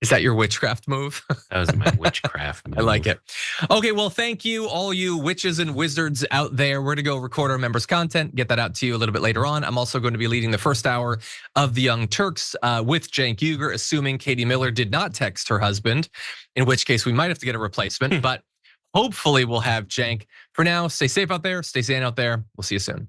Is that your witchcraft move? That was my witchcraft move. I like it. Okay, well, thank you, all you witches and wizards out there. We're going to go record our members' content, get that out to you a little bit later on. I'm also going to be leading the first hour of the Young Turks with Cenk Uygur, assuming Katie Miller did not text her husband, in which case we might have to get a replacement, but hopefully we'll have Cenk. For now, stay safe out there, stay sane out there. We'll see you soon.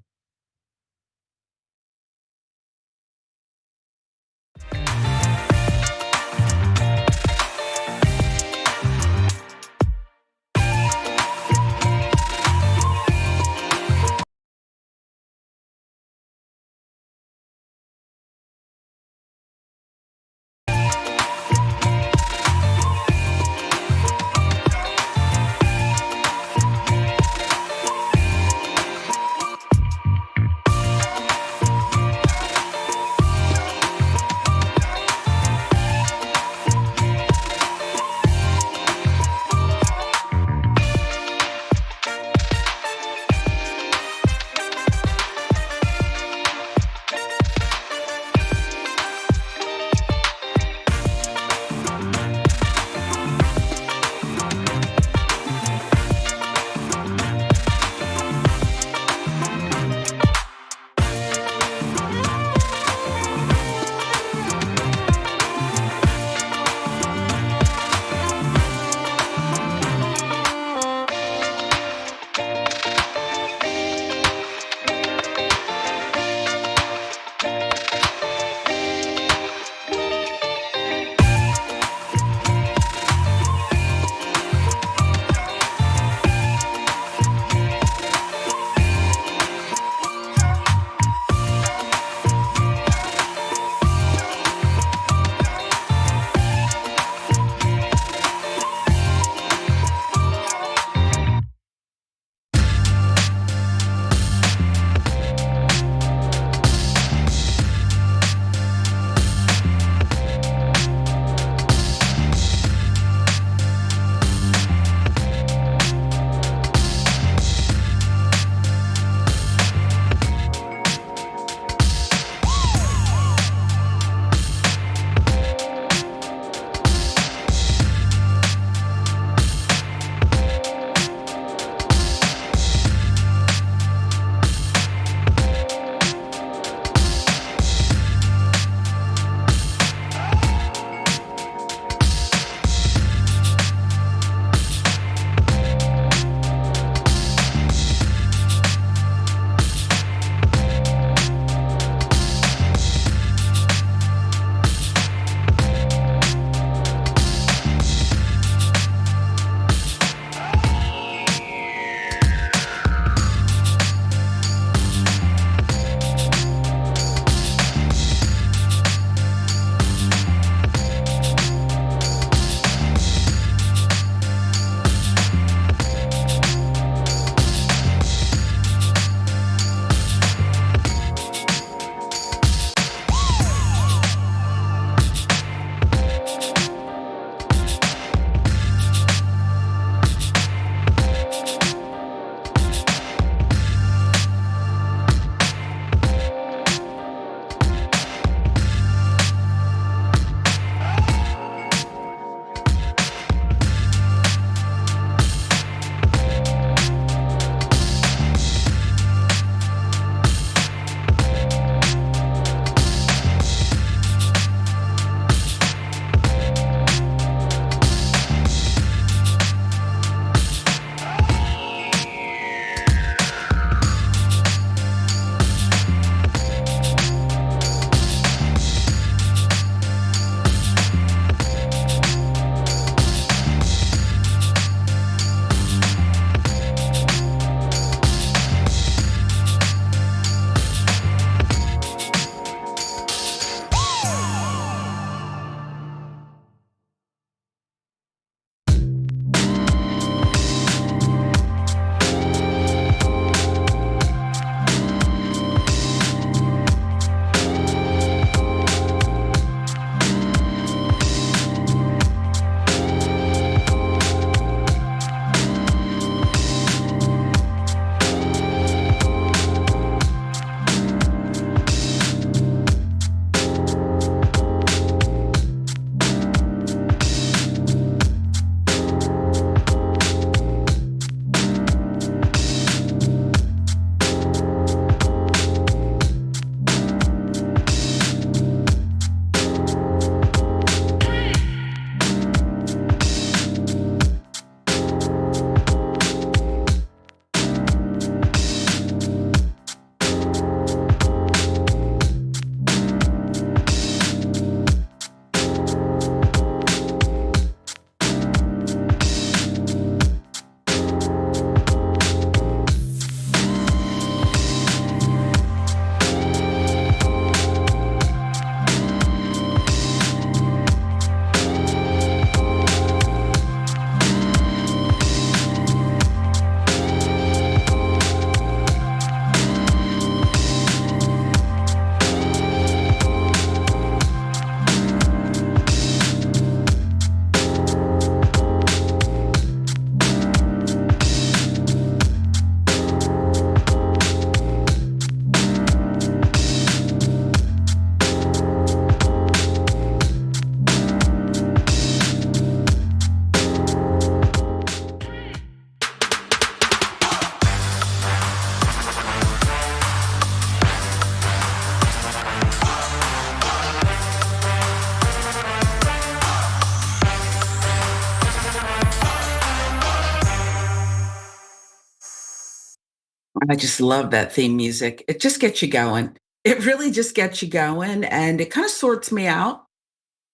I just love that theme music. It just gets you going. It really just gets you going, and it kind of sorts me out.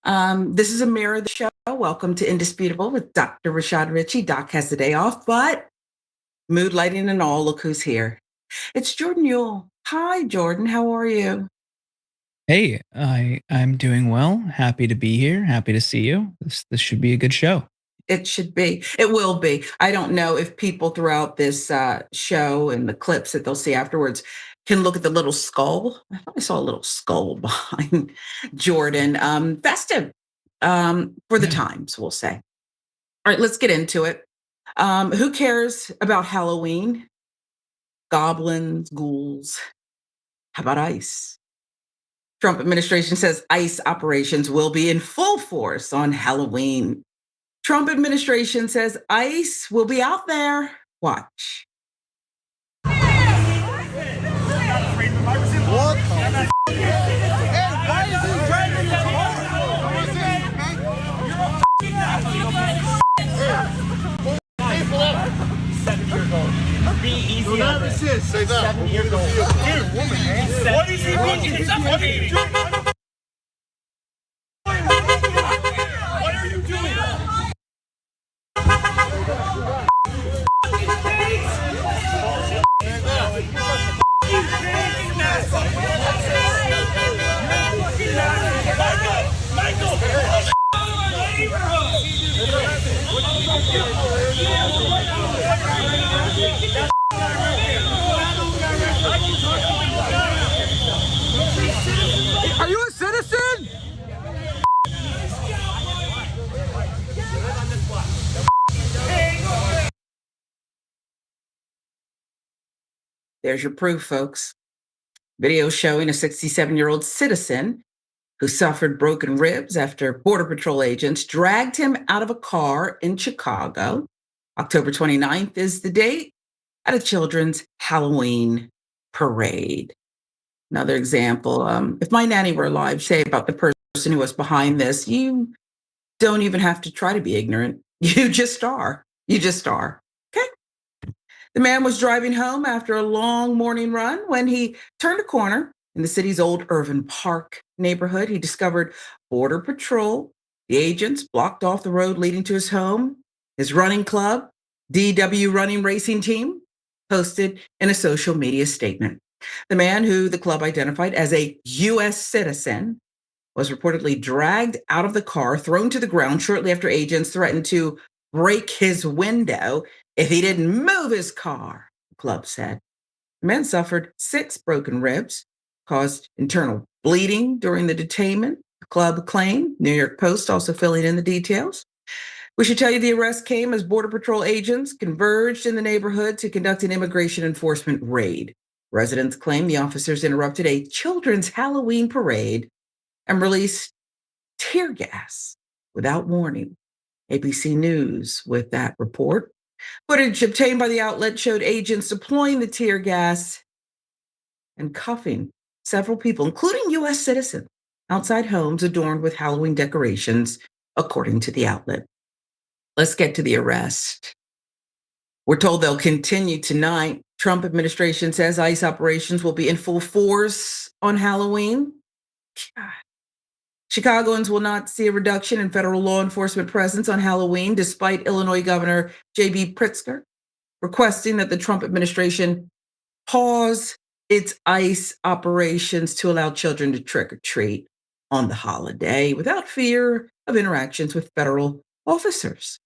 This is a mirror of the show. Welcome to Indisputable with Dr. Rashad Ritchie. Doc has the day off, but mood lighting and all, look who's here. It's Jordan Yule. Hi, Jordan. How are you? Hey, I'm doing well. Happy to be here. Happy to see you. This should be a good show. It should be. It will be. I don't know if people throughout this show and the clips that they'll see afterwards can look at the little skull. I thought I saw a little skull behind Jordan. Festive for the Yeah. times, we'll say. All right, let's get into it. Who cares about Halloween? Goblins, ghouls. How about ICE? Trump administration says ICE operations will be in full force on Halloween. Trump administration says ICE will be out there. Watch. Be easy on this. Say that. 7 years old. Dude, woman, man. What is he thinking? Suffocating. What are you doing? Are you a citizen? There's your proof, folks. Video showing a 67-year-old citizen who suffered broken ribs after Border Patrol agents dragged him out of a car in Chicago. October 29th is the date at a children's Halloween parade. Another example, if my nanny were alive, say about the person who was behind this, you don't even have to try to be ignorant. You just are. You just are. Okay. The man was driving home after a long morning run when he turned a corner in the city's old Irvin Park neighborhood. He discovered Border Patrol. The agents blocked off the road leading to his home. His running club, DW Running Racing Team, posted in a social media statement. The man, who the club identified as a U.S. citizen, was reportedly dragged out of the car, thrown to the ground shortly after agents threatened to break his window if he didn't move his car, the club said. The man suffered 6 broken ribs, caused internal bleeding during the detainment, the club claimed. New York Post also filling in the details. We should tell you the arrest came as Border Patrol agents converged in the neighborhood to conduct an immigration enforcement raid. Residents claim the officers interrupted a children's Halloween parade and released tear gas without warning. ABC News with that report. Footage obtained by the outlet showed agents deploying the tear gas and cuffing several people, including U.S. citizens, outside homes adorned with Halloween decorations, according to the outlet. Let's get to the arrest. We're told they'll continue tonight. Trump administration says ICE operations will be in full force on Halloween. God. Chicagoans will not see a reduction in federal law enforcement presence on Halloween, despite Illinois Governor J.B. Pritzker requesting that the Trump administration pause its ICE operations to allow children to trick or treat on the holiday without fear of interactions with federal officers.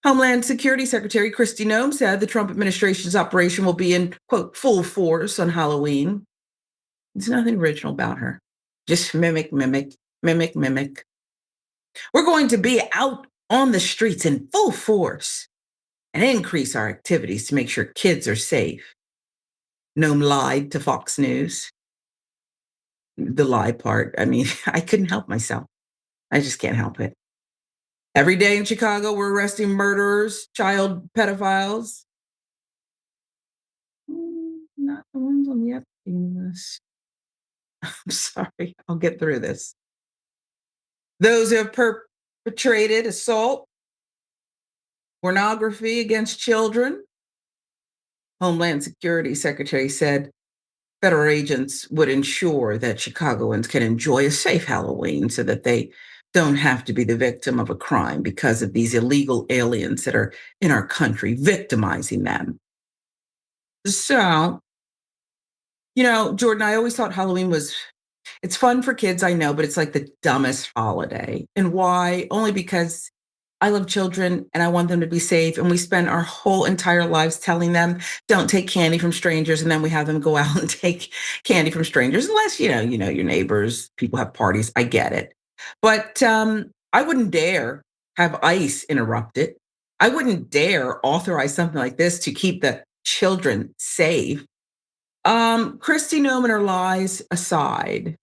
Homeland Security Secretary Kristi Noem said the Trump administration's operation will be in, quote, full force on Halloween. There's nothing original about her. Just mimic. We're going to be out on the streets in full force and increase our activities to make sure kids are safe. Noem lied to Fox News. The lie part, I mean, I couldn't help myself. I just can't help it. Every day in Chicago, we're arresting murderers, child pedophiles. Not the ones on the Epstein list. I'm sorry, I'll get through this. Those who have perpetrated assault, pornography against children, Homeland Security Secretary said federal agents would ensure that Chicagoans can enjoy a safe Halloween so that they don't have to be the victim of a crime because of these illegal aliens that are in our country victimizing them. So, Jordan, I always thought Halloween it's fun for kids, I know, but it's like the dumbest holiday. And why? Only because I love children and I want them to be safe. And we spend our whole entire lives telling them, don't take candy from strangers. And then we have them go out and take candy from strangers, unless, your neighbors, people have parties. I get it. But I wouldn't dare have ICE interrupt it. I wouldn't dare authorize something like this to keep the children safe. Kristi Noem and her lies aside,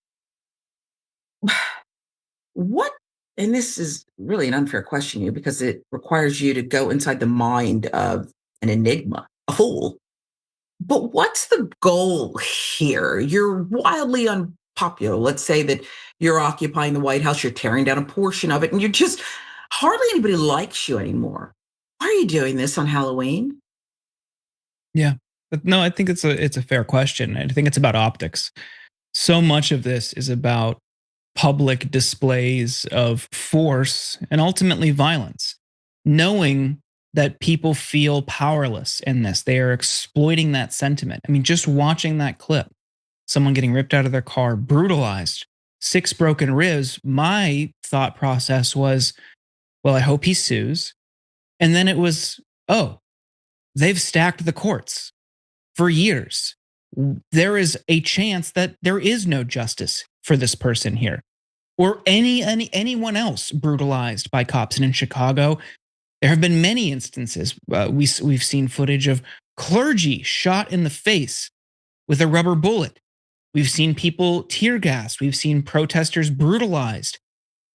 what, and this is really an unfair question to you because it requires you to go inside the mind of an enigma, a fool. But what's the goal here? You're wildly unpopular. Let's say that you're occupying the White House, you're tearing down a portion of it, and you're just hardly anybody likes you anymore. Why are you doing this on Halloween? Yeah. But no, I think it's a fair question. I think it's about optics. So much of this is about public displays of force and ultimately violence, knowing that people feel powerless in this. They are exploiting that sentiment. I mean, just watching that clip, someone getting ripped out of their car, brutalized, 6 broken ribs, my thought process was, well, I hope he sues. And then it was, oh, they've stacked the courts for years. There is a chance that there is no justice for this person here or anyone else brutalized by cops. And in Chicago, there have been many instances. We've seen footage of clergy shot in the face with a rubber bullet. We've seen people tear gassed. We've seen protesters brutalized.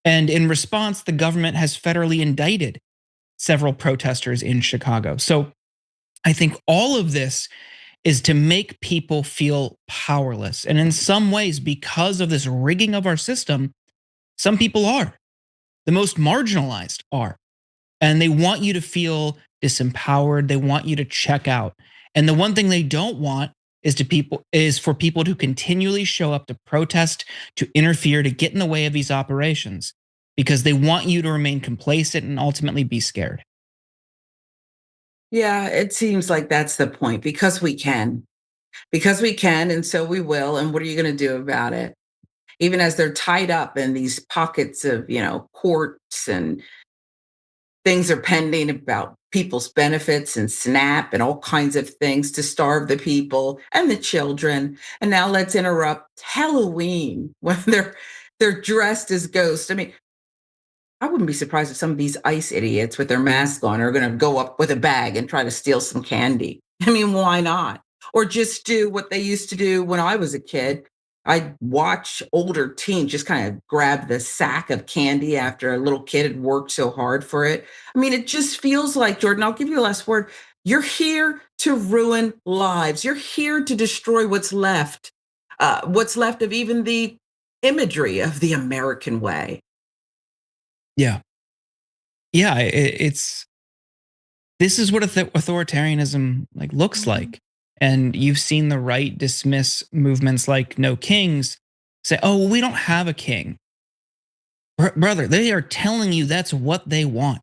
And in response, the government has federally indicted several protesters in Chicago. So I think all of this is to make people feel powerless. And in some ways, because of this rigging of our system, some people are. The most marginalized are. And they want you to feel disempowered. They want you to check out. And the one thing they don't want is for people to continually show up to protest, to interfere, to get in the way of these operations, because they want you to remain complacent and ultimately be scared. Yeah, it seems like that's the point because we can. Because we can, and so we will. And what are you going to do about it? Even as they're tied up in these pockets of, courts and things are pending about people's benefits and SNAP and all kinds of things to starve the people and the children. And now let's interrupt Halloween when they're dressed as ghosts. I mean, I wouldn't be surprised if some of these ICE idiots with their mask on are going to go up with a bag and try to steal some candy. I mean, why not? Or just do what they used to do when I was a kid. I'd watch older teens just kind of grab the sack of candy after a little kid had worked so hard for it. I mean, it just feels like, Jordan, I'll give you the last word. You're here to ruin lives. You're here to destroy what's left of even the imagery of the American way. Yeah. Yeah, this is what authoritarianism looks like. And you've seen the right dismiss movements like No Kings, say, oh, well, we don't have a king. Brother, they are telling you that's what they want.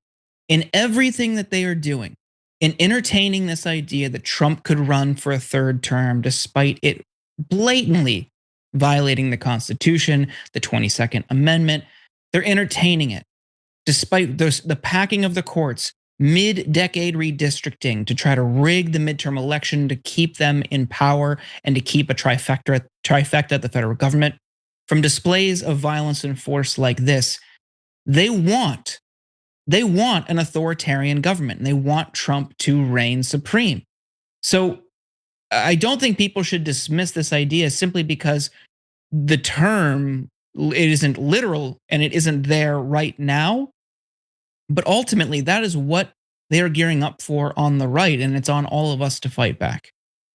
In everything that they are doing, in entertaining this idea that Trump could run for a 3rd term despite it blatantly violating the Constitution, the 22nd Amendment, they're entertaining it. Despite the packing of the courts, mid-decade redistricting to try to rig the midterm election to keep them in power and to keep a trifecta at the federal government. From displays of violence and force like this, they want an authoritarian government and they want Trump to reign supreme. So I don't think people should dismiss this idea simply because the term, it isn't literal and it isn't there right now. But ultimately, that is what they are gearing up for on the right, and it's on all of us to fight back.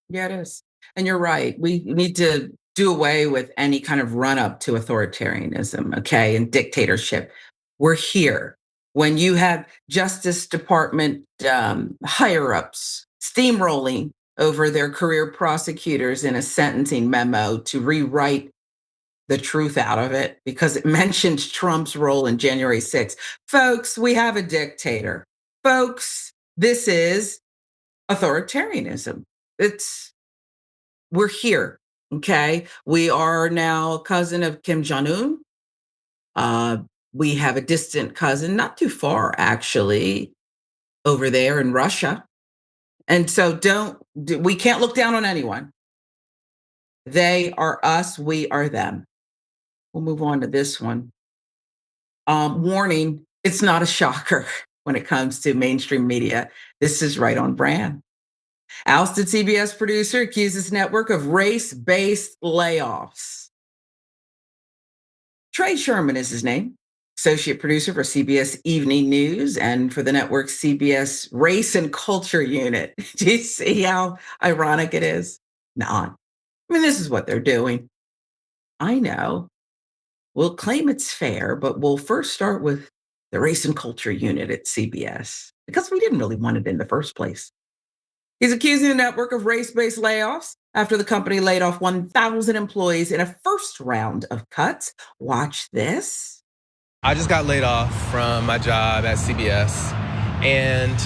Yeah, it is. And you're right. We need to do away with any kind of run up to authoritarianism, okay, and dictatorship. We're here. When you have Justice Department higher ups steamrolling over their career prosecutors in a sentencing memo to rewrite the truth out of it because it mentioned Trump's role in January 6th. Folks, we have a dictator. Folks, this is authoritarianism. We're here, okay? We are now a cousin of Kim Jong-un. We have a distant cousin, not too far actually, over there in Russia. And so we can't look down on anyone. They are us, we are them. We'll move on to this one. Warning, it's not a shocker when it comes to mainstream media. This is right on brand. Ousted CBS producer accuses network of race-based layoffs. Trey Sherman is his name, associate producer for CBS Evening News and for the network's CBS Race and Culture Unit. Do you see how ironic it is? Not. I mean, this is what they're doing. I know. We'll claim it's fair, but we'll first start with the Race and Culture Unit at CBS because we didn't really want it in the first place. He's accusing the network of race-based layoffs after the company laid off 1,000 employees in a first round of cuts. Watch this. I just got laid off from my job at CBS, and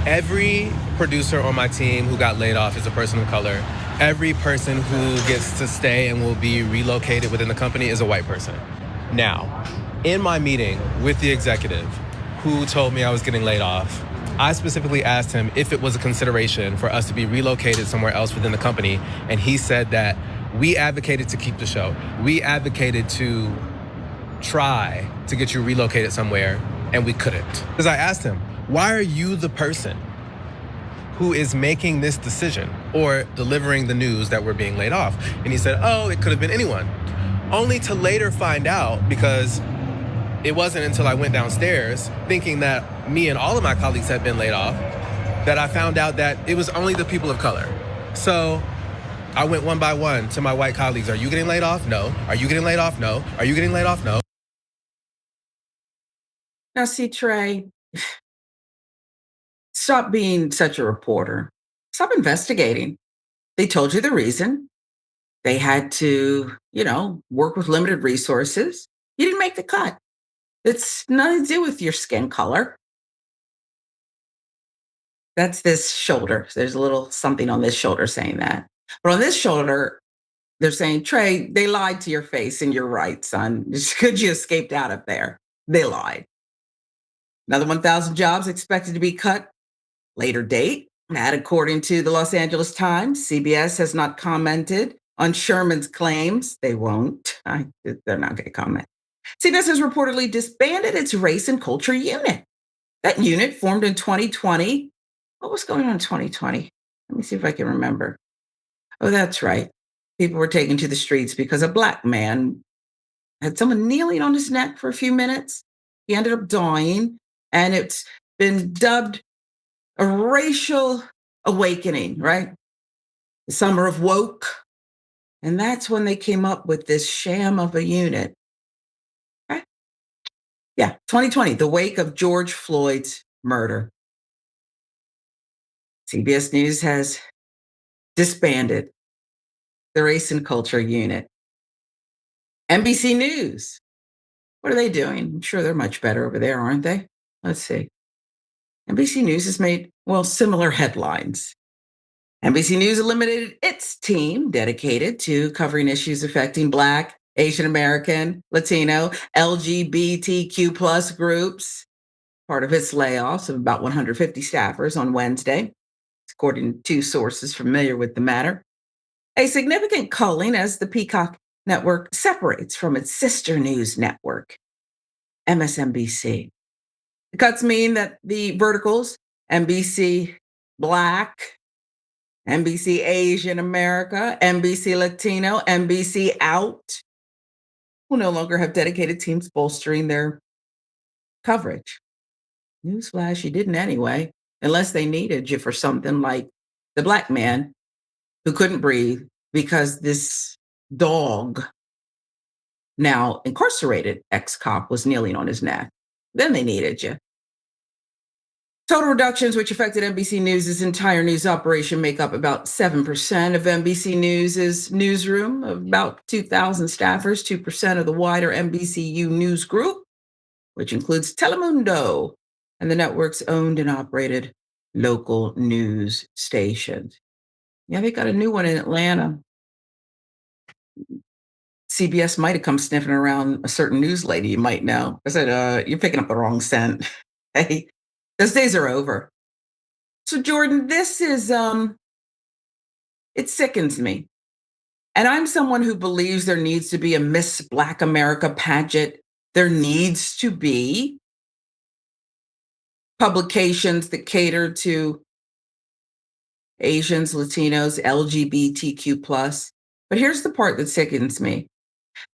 every producer on my team who got laid off is a person of color. Every person who gets to stay and will be relocated within the company is a white person. Now, in my meeting with the executive who told me I was getting laid off, I specifically asked him if it was a consideration for us to be relocated somewhere else within the company, and he said that we advocated to keep the show. We advocated to try to get you relocated somewhere, and we couldn't. Because I asked him, why are you the person who is making this decision or delivering the news that we're being laid off? And he said, oh, it could have been anyone. Only to later find out, because it wasn't until I went downstairs thinking that me and all of my colleagues had been laid off, that I found out that it was only the people of color. So I went one by one to my white colleagues. Are you getting laid off? No. Are you getting laid off? No. Are you getting laid off? No. Now, see, Trey, stop being such a reporter. Stop investigating. They told you the reason. They had to, work with limited resources. You didn't make the cut. It's nothing to do with your skin color. That's this shoulder. There's a little something on this shoulder saying that. But on this shoulder, they're saying, Trey, they lied to your face and you're right, son. It's good you escaped out of there. They lied. Another 1,000 jobs expected to be cut. Later date. That, according to the Los Angeles Times, CBS has not commented on Sherman's claims. They won't. They're not going to comment. CBS has reportedly disbanded its Race and Culture Unit. That unit formed in 2020. What was going on in 2020? Let me see if I can remember. Oh, that's right. People were taken to the streets because a Black man had someone kneeling on his neck for a few minutes. He ended up dying, and it's been dubbed a racial awakening, right? The summer of woke. And that's when they came up with this sham of a unit. Okay? Yeah, 2020, the wake of George Floyd's murder. CBS News has disbanded the Race and Culture Unit. NBC News, what are they doing? I'm sure they're much better over there, aren't they? Let's see. NBC News has made, similar headlines. NBC News eliminated its team dedicated to covering issues affecting Black, Asian American, Latino, LGBTQ plus groups, part of its layoffs of about 150 staffers on Wednesday, according to sources familiar with the matter. A significant culling as the Peacock network separates from its sister news network, MSNBC. The cuts mean that the verticals, NBC Black, NBC Asian America, NBC Latino, NBC Out, will no longer have dedicated teams bolstering their coverage. Newsflash, you didn't anyway, unless they needed you for something like the Black man who couldn't breathe because this dog, now incarcerated ex-cop, was kneeling on his neck. Then they needed you. Total reductions, which affected NBC News' entire news operation, make up about 7% of NBC News' newsroom, of about 2,000 staffers, 2% of the wider NBCU news group, which includes Telemundo and the network's owned and operated local news stations. Yeah, they got a new one in Atlanta. CBS might have come sniffing around a certain news lady you might know. I said, you're picking up the wrong scent. Hey, those days are over. So Jordan, this is, it sickens me. And I'm someone who believes there needs to be a Miss Black America pageant. There needs to be publications that cater to Asians, Latinos, LGBTQ+. But here's the part that sickens me.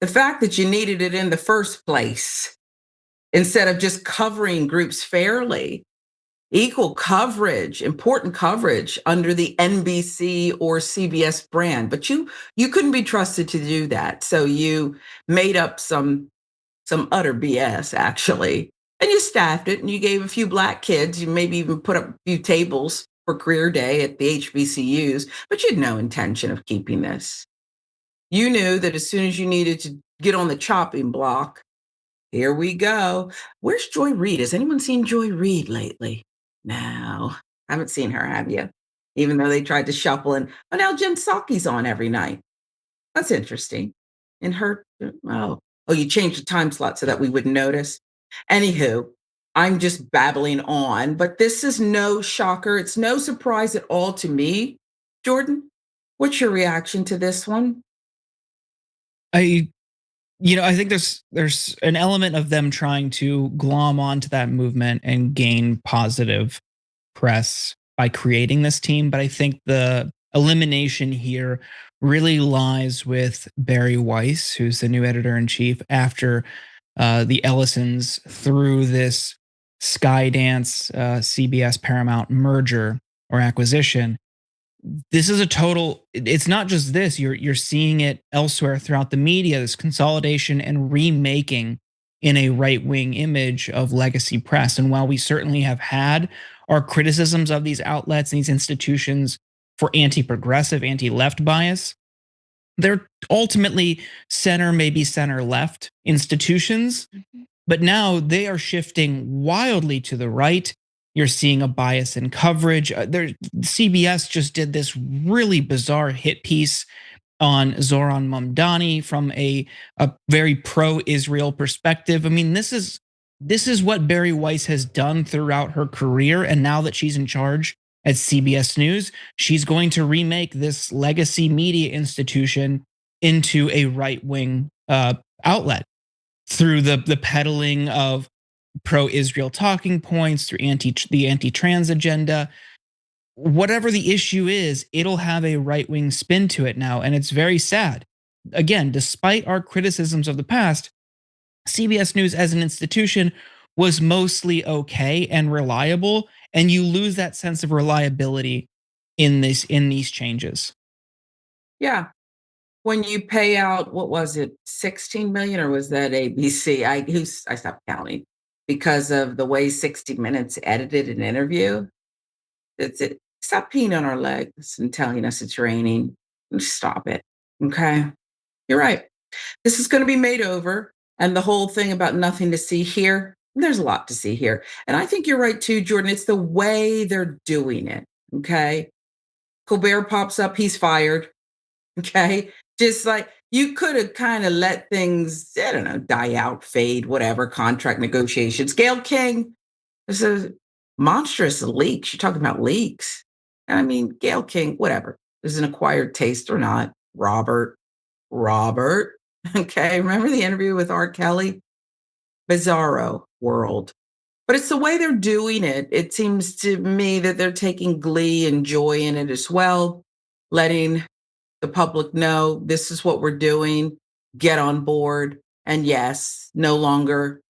The fact that you needed it in the first place, instead of just covering groups fairly, equal coverage, important coverage under the NBC or CBS brand. But you couldn't be trusted to do that. So you made up some utter BS, actually. And you staffed it and you gave a few Black kids, you maybe even put up a few tables for career day at the HBCUs, but you had no intention of keeping this. You knew that as soon as you needed to get on the chopping block, here we go. Where's Joy Reid? Has anyone seen Joy Reid lately? No, I haven't seen her, have you? Even though they tried to shuffle in. Oh, now Jen Psaki's on every night. That's interesting. And her, you changed the time slot so that we wouldn't notice. Anywho, I'm just babbling on, but this is no shocker. It's no surprise at all to me. Jordan, what's your reaction to this one? I think there's an element of them trying to glom onto that movement and gain positive press by creating this team. But I think the elimination here really lies with Barry Weiss, who's the new editor-in-chief, after the Ellisons through this Skydance CBS Paramount merger or acquisition. This is it's not just this, you're seeing it elsewhere throughout the media, this consolidation and remaking in a right-wing image of legacy press. And while we certainly have had our criticisms of these outlets and these institutions for anti-progressive, anti-left bias, they're ultimately maybe center-left institutions, but now they are shifting wildly to the right. You're seeing a bias in coverage. CBS just did this really bizarre hit piece on Zoran Mamdani from a very pro-Israel perspective. I mean, this is what Barry Weiss has done throughout her career, and now that she's in charge at CBS News, she's going to remake this legacy media institution into a right-wing outlet through the peddling of pro-Israel talking points, through the anti-trans agenda. Whatever the issue is, it'll have a right-wing spin to it now, and it's very sad. Again, despite our criticisms of the past, CBS News as an institution was mostly okay and reliable, and you lose that sense of reliability in these changes. Yeah. When you pay out, what was it, 16 million, or was that ABC? I stopped counting because of the way 60 Minutes edited an interview. It's it. Stop peeing on our legs and telling us it's raining. Stop it. Okay. You're right. This is going to be made over. And the whole thing about nothing to see here, there's a lot to see here. And I think you're right too, Jordan. It's the way they're doing it. Okay. Colbert pops up, he's fired. Okay. Just like you could have kind of let things, I don't know, die out, fade, whatever, contract negotiations. Gayle King, this is a monstrous leaks. You're talking about leaks. I mean, Gayle King, whatever. Is an acquired taste or not. Robert. Okay. Remember the interview with R. Kelly? Bizarro world. But it's the way they're doing it. It seems to me that they're taking glee and joy in it as well, letting the public know this is what we're doing, get on board. And yes, no longer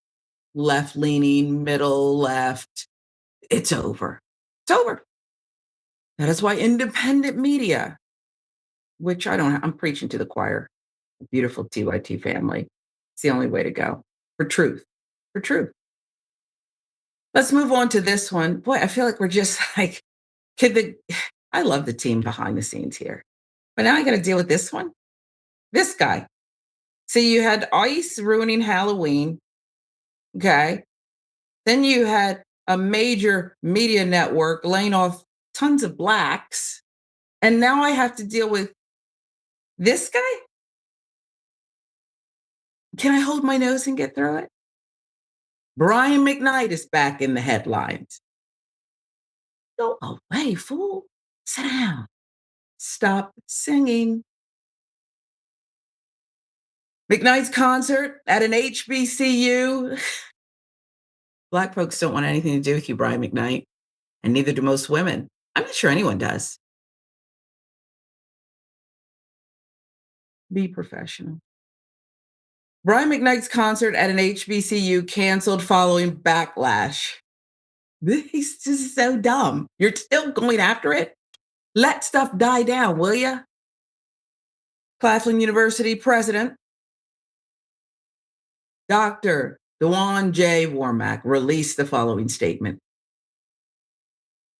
left-leaning, middle left. It's over. It's over. That is why independent media, which I'm preaching to the choir, the beautiful TYT family. It's the only way to go for truth. Let's move on to this one. Boy, I feel like we're just like, I love the team behind the scenes here. But now I got to deal with this one. This guy. So you had ICE ruining Halloween. Okay. Then you had a major media network laying off tons of blacks. And now I have to deal with this guy? Can I hold my nose and get through it? Brian McKnight is back in the headlines. Go away, fool. Sit down. Stop singing. McKnight's concert at an HBCU. Black folks don't want anything to do with you, Brian McKnight, and neither do most women. I'm not sure anyone does. Be professional. Brian McKnight's concert at an HBCU canceled following backlash. This is so dumb. You're still going after it? Let stuff die down, will ya? Claflin University president, Dr. Dewan J. Warmack, released the following statement.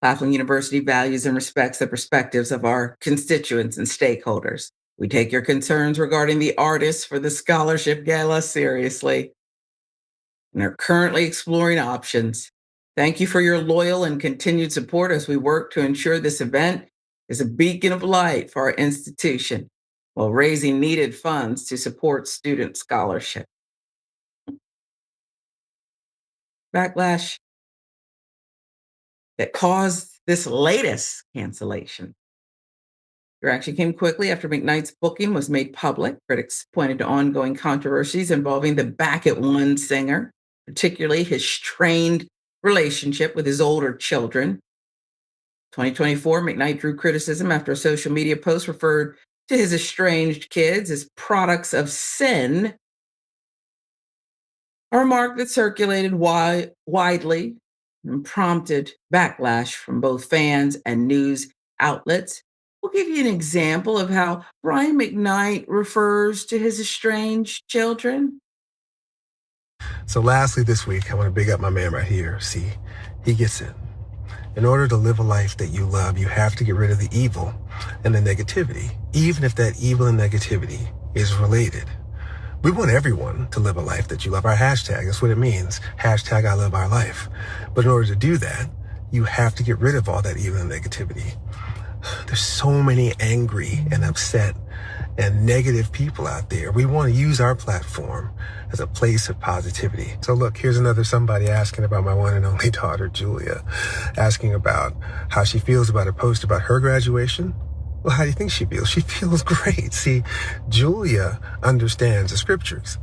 Claflin University values and respects the perspectives of our constituents and stakeholders. We take your concerns regarding the artists for the scholarship gala seriously and are currently exploring options. Thank you for your loyal and continued support as we work to ensure this event is a beacon of light for our institution while raising needed funds to support student scholarship. Backlash that caused this latest cancellation. It actually came quickly after McKnight's booking was made public. Critics pointed to ongoing controversies involving the Back at One singer, particularly his strained relationship with his older children. 2024, McKnight drew criticism after a social media post referred to his estranged kids as products of sin, a remark that circulated widely and prompted backlash from both fans and news outlets. We'll give you an example of how Brian McKnight refers to his estranged children. So lastly this week, I want to big up my man right here. See, he gets it. In order to live a life that you love, you have to get rid of the evil and the negativity, even if that evil and negativity is related. We want everyone to live a life that you love. Our hashtag, that's what it means. Hashtag I love our life. But in order to do that, you have to get rid of all that evil and negativity. There's so many angry and upset and negative people out there. We want to use our platform as a place of positivity. So look, here's another somebody asking about my one and only daughter, Julia, asking about how she feels about a post about her graduation. Well, how do you think she feels? She feels great. See, Julia understands the scriptures.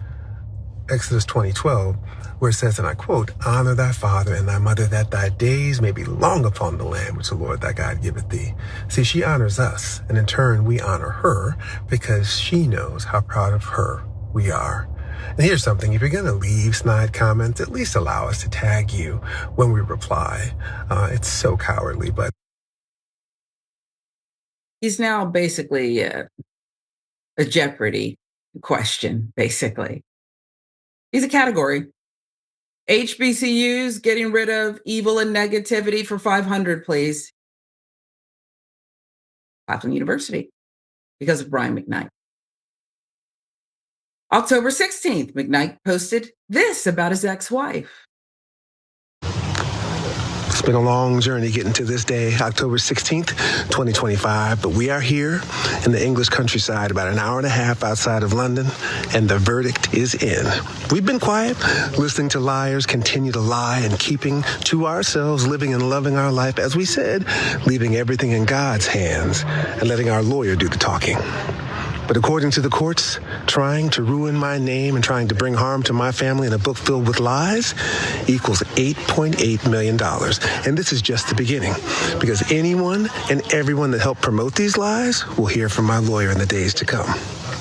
Exodus 20:12, where it says, and I quote, honor thy father and thy mother, that thy days may be long upon the land which the Lord thy God giveth thee. See, she honors us, and in turn we honor her because she knows how proud of her we are. And here's something, if you're going to leave snide comments, at least allow us to tag you when we reply. It's so cowardly, but. He's now basically a Jeopardy question, basically. He's a category. HBCUs getting rid of evil and negativity for 500, please. Claflin University, because of Brian McKnight. October 16th, McKnight posted this about his ex-wife. It's been a long journey getting to this day, October 16th, 2025, but we are here in the English countryside, about an hour and a half outside of London, and the verdict is in. We've been quiet, listening to liars continue to lie and keeping to ourselves, living and loving our life, as we said, leaving everything in God's hands and letting our lawyer do the talking. But according to the courts, trying to ruin my name and trying to bring harm to my family in a book filled with lies equals $8.8 million. And this is just the beginning, because anyone and everyone that helped promote these lies will hear from my lawyer in the days to come.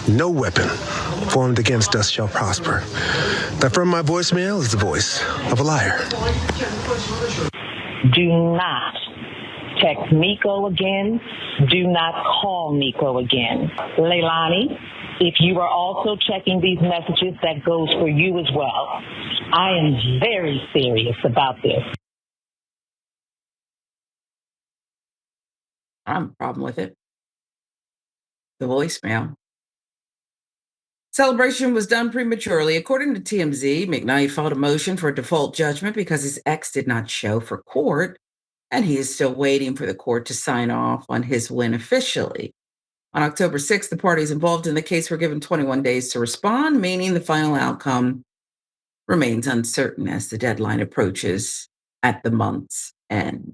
No weapon formed against us shall prosper. That from my voicemail is the voice of a liar. Do not text Miko again. Do not call Miko again. Leilani, if you are also checking these messages, that goes for you as well. I am very serious about this. I don't have a problem with it. The voicemail. Celebration was done prematurely. According to TMZ, McKnight filed a motion for a default judgment because his ex did not show for court, and he is still waiting for the court to sign off on his win officially. On October 6th, the parties involved in the case were given 21 days to respond, meaning the final outcome remains uncertain as the deadline approaches at the month's end.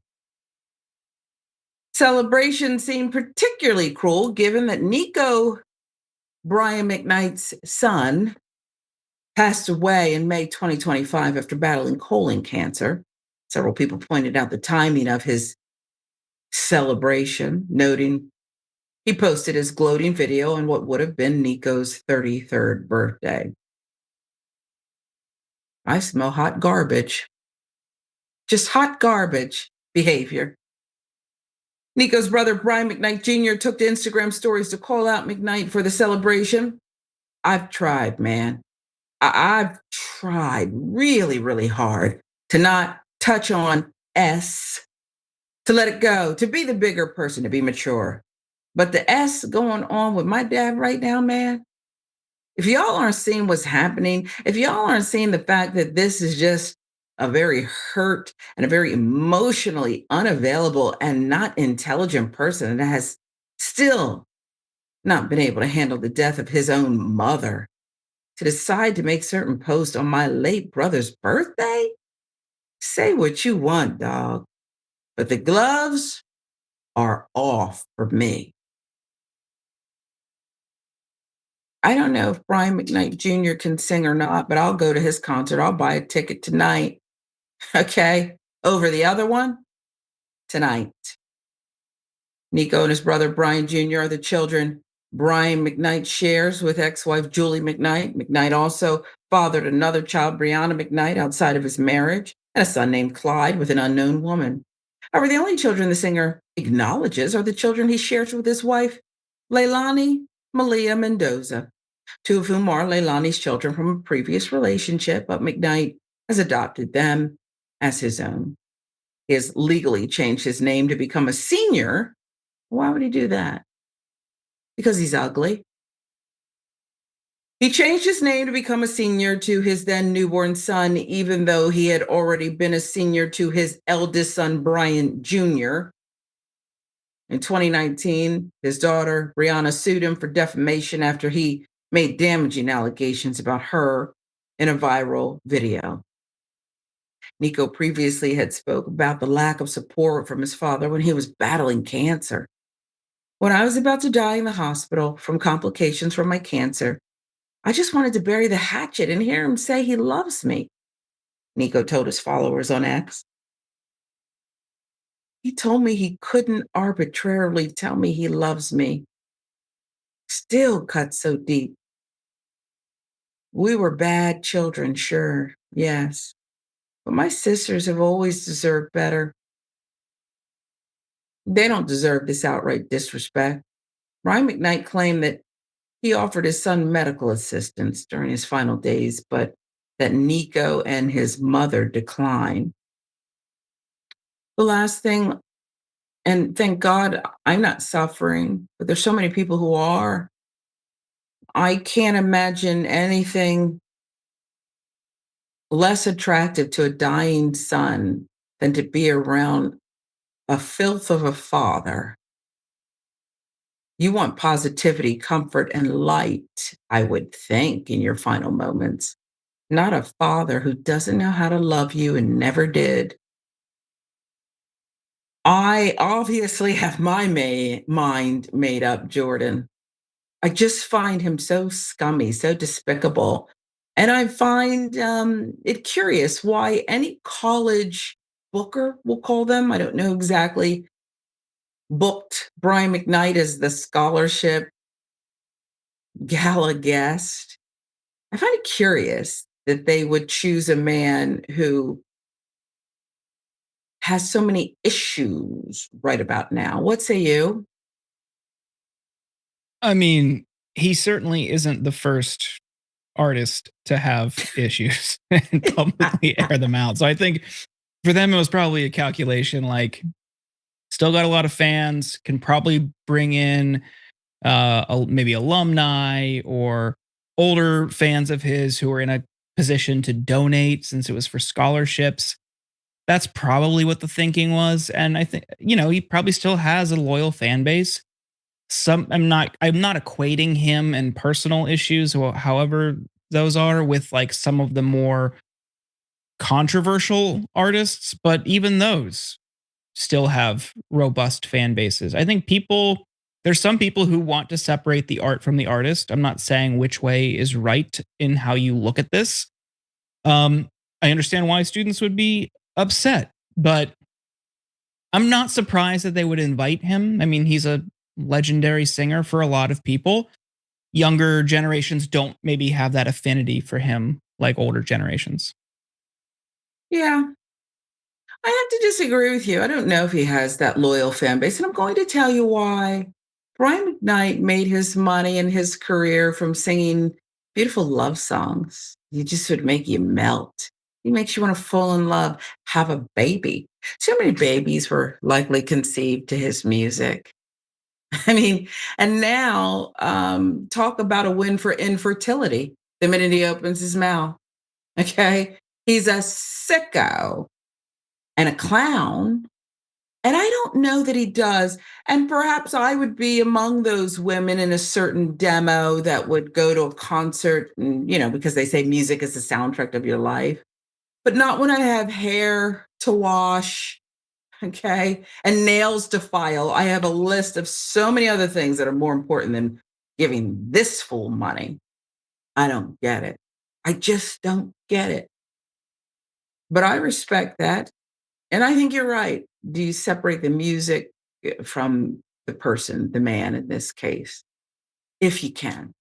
Celebration seemed particularly cruel given that Nico, Brian McKnight's son, passed away in May 2025 after battling colon cancer. Several people pointed out the timing of his celebration, noting he posted his gloating video on what would have been Nico's 33rd birthday. I smell hot garbage. Just hot garbage behavior. Nico's brother, Brian McKnight Jr., took to Instagram stories to call out McKnight for the celebration. I've tried, man. I've tried really, really hard to not touch on S, to let it go, to be the bigger person, to be mature. But the S going on with my dad right now, man, if y'all aren't seeing what's happening, if y'all aren't seeing the fact that this is just a very hurt and a very emotionally unavailable and not intelligent person that has still not been able to handle the death of his own mother, to decide to make certain posts on my late brother's birthday? Say what you want, dog. But the gloves are off for me. I don't know if Brian McKnight Jr. can sing or not, but I'll go to his concert. I'll buy a ticket tonight. Okay? Over the other one? Tonight. Nico and his brother Brian Jr. are the children Brian McKnight shares with ex-wife Julie McKnight. McKnight also fathered another child, Brianna McKnight, outside of his marriage, and a son named Clyde with an unknown woman. However, the only children the singer acknowledges are the children he shares with his wife, Leilani Malia Mendoza, two of whom are Leilani's children from a previous relationship, but McKnight has adopted them as his own. He has legally changed his name to become a senior. Why would he do that? Because he's ugly. He changed his name to become a senior to his then newborn son, even though he had already been a senior to his eldest son, Brian Jr. In 2019, his daughter, Brianna, sued him for defamation after he made damaging allegations about her in a viral video. Nico previously had spoke about the lack of support from his father when he was battling cancer. When I was about to die in the hospital from complications from my cancer, I just wanted to bury the hatchet and hear him say he loves me, Nico told his followers on X. He told me he couldn't arbitrarily tell me he loves me. Still cut so deep. We were bad children, sure, yes. But my sisters have always deserved better. They don't deserve this outright disrespect. Brian McKnight claimed that he offered his son medical assistance during his final days, but that Nico and his mother declined. The last thing, and thank God I'm not suffering, but there's so many people who are. I can't imagine anything less attractive to a dying son than to be around a filth of a father. You want positivity, comfort, and light, I would think, in your final moments, not a father who doesn't know how to love you and never did. I obviously have my mind made up, Jordan. I just find him so scummy, so despicable. And I find it curious why any college booker, we'll call them, I don't know exactly, booked Brian McKnight as the scholarship gala guest. I find it curious that they would choose a man who has so many issues right about now. What say you? I mean, he certainly isn't the first artist to have issues and publicly air them out. So I think for them, it was probably a calculation like, Still got a lot of fans, can probably bring in maybe alumni or older fans of his who are in a position to donate since it was for scholarships. That's probably what the thinking was. And I think, he probably still has a loyal fan base. I'm not equating him and personal issues, however those are, with like some of the more controversial artists, but even those still have robust fan bases. I think there's some people who want to separate the art from the artist. I'm not saying which way is right in how you look at this. I understand why students would be upset, but I'm not surprised that they would invite him. I mean, he's a legendary singer for a lot of people. Younger generations don't maybe have that affinity for him like older generations. Yeah. I have to disagree with you. I don't know if he has that loyal fan base, and I'm going to tell you why. Brian McKnight made his money and his career from singing beautiful love songs. He just would make you melt. He makes you want to fall in love, have a baby. So many babies were likely conceived to his music. I mean, and now talk about a win for infertility the minute he opens his mouth. Okay. He's a sicko and a clown. And I don't know that he does. And perhaps I would be among those women in a certain demo that would go to a concert, and, because they say music is the soundtrack of your life, but not when I have hair to wash, okay, and nails to file. I have a list of so many other things that are more important than giving this fool money. I don't get it. I just don't get it. But I respect that. And I think you're right. Do you separate the music from the person, the man in this case? If you can,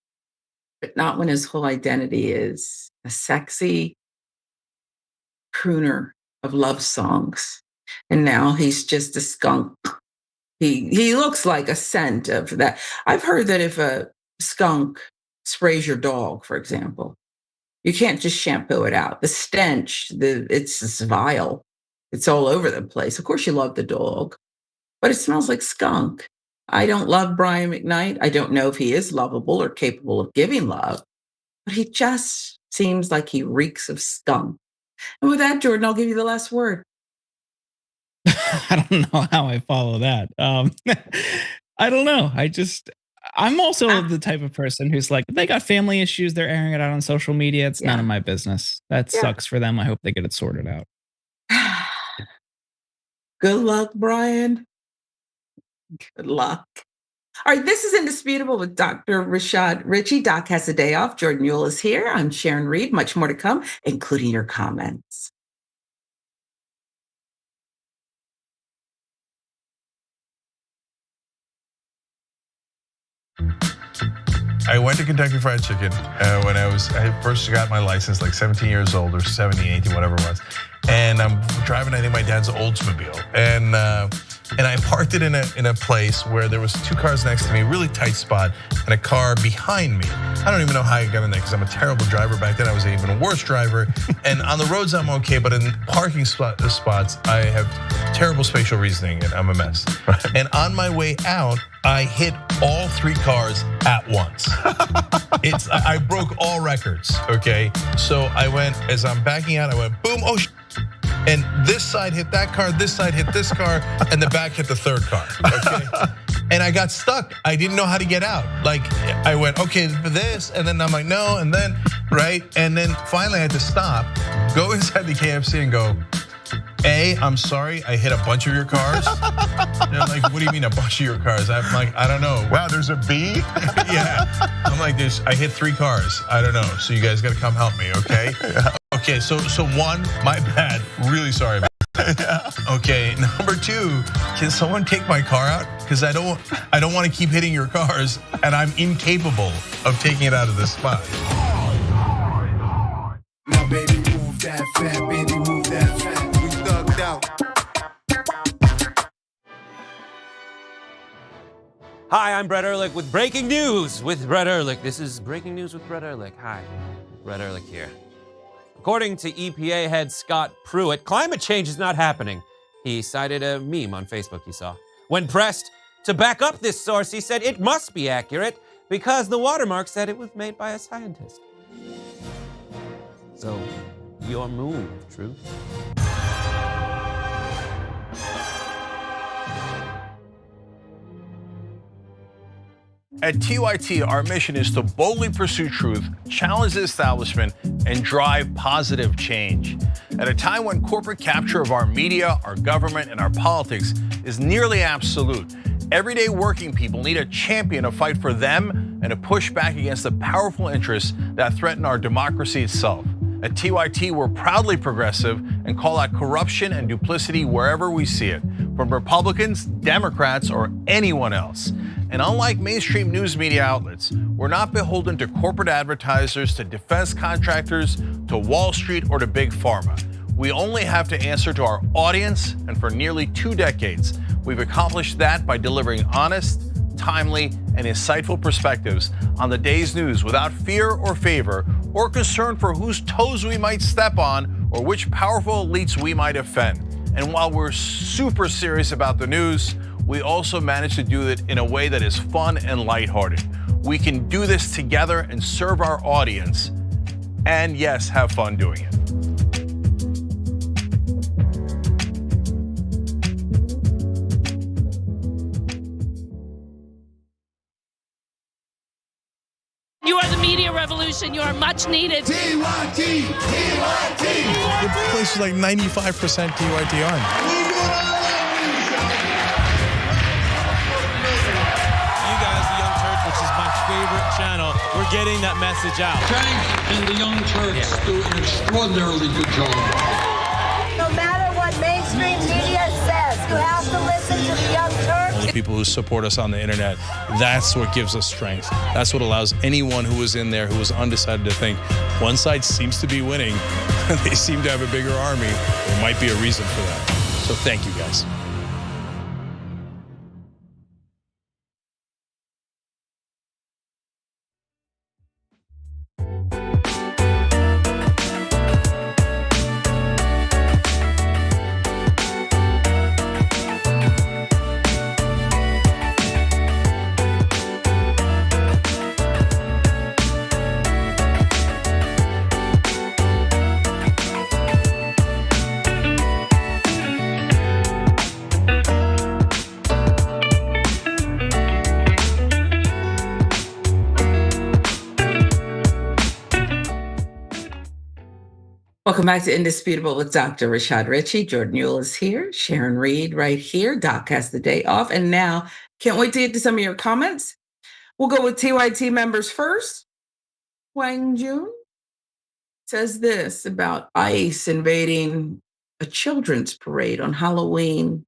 but not when his whole identity is a sexy crooner of love songs. And now he's just a skunk. He looks like a scent of that. I've heard that if a skunk sprays your dog, for example, you can't just shampoo it out. The stench, it's just vile. It's all over the place. Of course, you love the dog, but it smells like skunk. I don't love Brian McKnight. I don't know if he is lovable or capable of giving love, but he just seems like he reeks of skunk. And with that, Jordan, I'll give you the last word. I don't know how I follow that. I don't know. I'm also the type of person who's like, if they got family issues, they're airing it out on social media. It's none of my business. That sucks for them. I hope they get it sorted out. Good luck, Brian. Good luck. All right, this is Indisputable with Dr. Rashad Ritchie. Doc has a day off. Jordan Uhl is here. I'm Sharon Reed. Much more to come, including your comments. I went to Kentucky Fried Chicken when I first got my license, like 17 years old or 17, 18, whatever it was. And I'm driving, I think, my dad's Oldsmobile. And I parked it in a place where there was two cars next to me, really tight spot, and a car behind me. I don't even know how I got in there because I'm a terrible driver. Back then I was an even worse driver. And on the roads I'm okay, but in parking spots I have terrible spatial reasoning and I'm a mess. And on my way out, I hit all three cars at once. I broke all records, okay? So I went, as I'm backing out, I went boom, oh and this side hit that car, this side hit this car, and the back hit the third car, okay? And I got stuck. I didn't know how to get out. Like, I went, okay, for this, and then I'm like, no, and then, right? And then finally I had to stop, go inside the KFC and go, I'm sorry, I hit a bunch of your cars. They're like, what do you mean a bunch of your cars? I'm like, I don't know. Wow, there's a B? Yeah, I'm like this, I hit 3 cars, I don't know. So you guys gotta come help me, okay? Okay, so one, my bad, really sorry about that. Okay, number 2, can someone take my car out? Because I don't want to keep hitting your cars, and I'm incapable of taking it out of this spot. Now baby, move that fat, baby, move that fat. We thugged out. Hi, I'm Brett Ehrlich with Breaking News with Brett Ehrlich. This is Breaking News with Brett Ehrlich. Hi, Brett Ehrlich here. According to EPA head Scott Pruitt, climate change is not happening. He cited a meme on Facebook he saw. When pressed to back up this source, he said it must be accurate because the watermark said it was made by a scientist. So, your move, Truth. At TYT, our mission is to boldly pursue truth, challenge the establishment, and drive positive change. At a time when corporate capture of our media, our government, and our politics is nearly absolute, everyday working people need a champion to fight for them and to push back against the powerful interests that threaten our democracy itself. At TYT, we're proudly progressive and call out corruption and duplicity wherever we see it, from Republicans, Democrats, or anyone else. And unlike mainstream news media outlets, we're not beholden to corporate advertisers, to defense contractors, to Wall Street, or to Big Pharma. We only have to answer to our audience, and for nearly 2 decades, we've accomplished that by delivering honest, timely, and insightful perspectives on the day's news without fear or favor or concern for whose toes we might step on or which powerful elites we might offend. And while we're super serious about the news, we also manage to do it in a way that is fun and lighthearted. We can do this together and serve our audience, and yes, have fun doing it. You are the media revolution. You are much needed. TYT, TYT. The place is like 95% TYT on. Favorite channel, we're getting that message out. Tank and the Young Turks do an extraordinarily good job. No matter what mainstream media says, you have to listen to the Young Turks. The people who support us on the internet, that's what gives us strength. That's what allows anyone who was in there who was undecided to think one side seems to be winning, they seem to have a bigger army. There might be a reason for that. So thank you guys. Welcome back to Indisputable with Dr. Rashad Ritchie. Jordan Newell is here. Sharon Reed right here. Doc has the day off. And now, can't wait to get to some of your comments. We'll go with TYT members first. Wang Jun says this about ICE invading a children's parade on Halloween.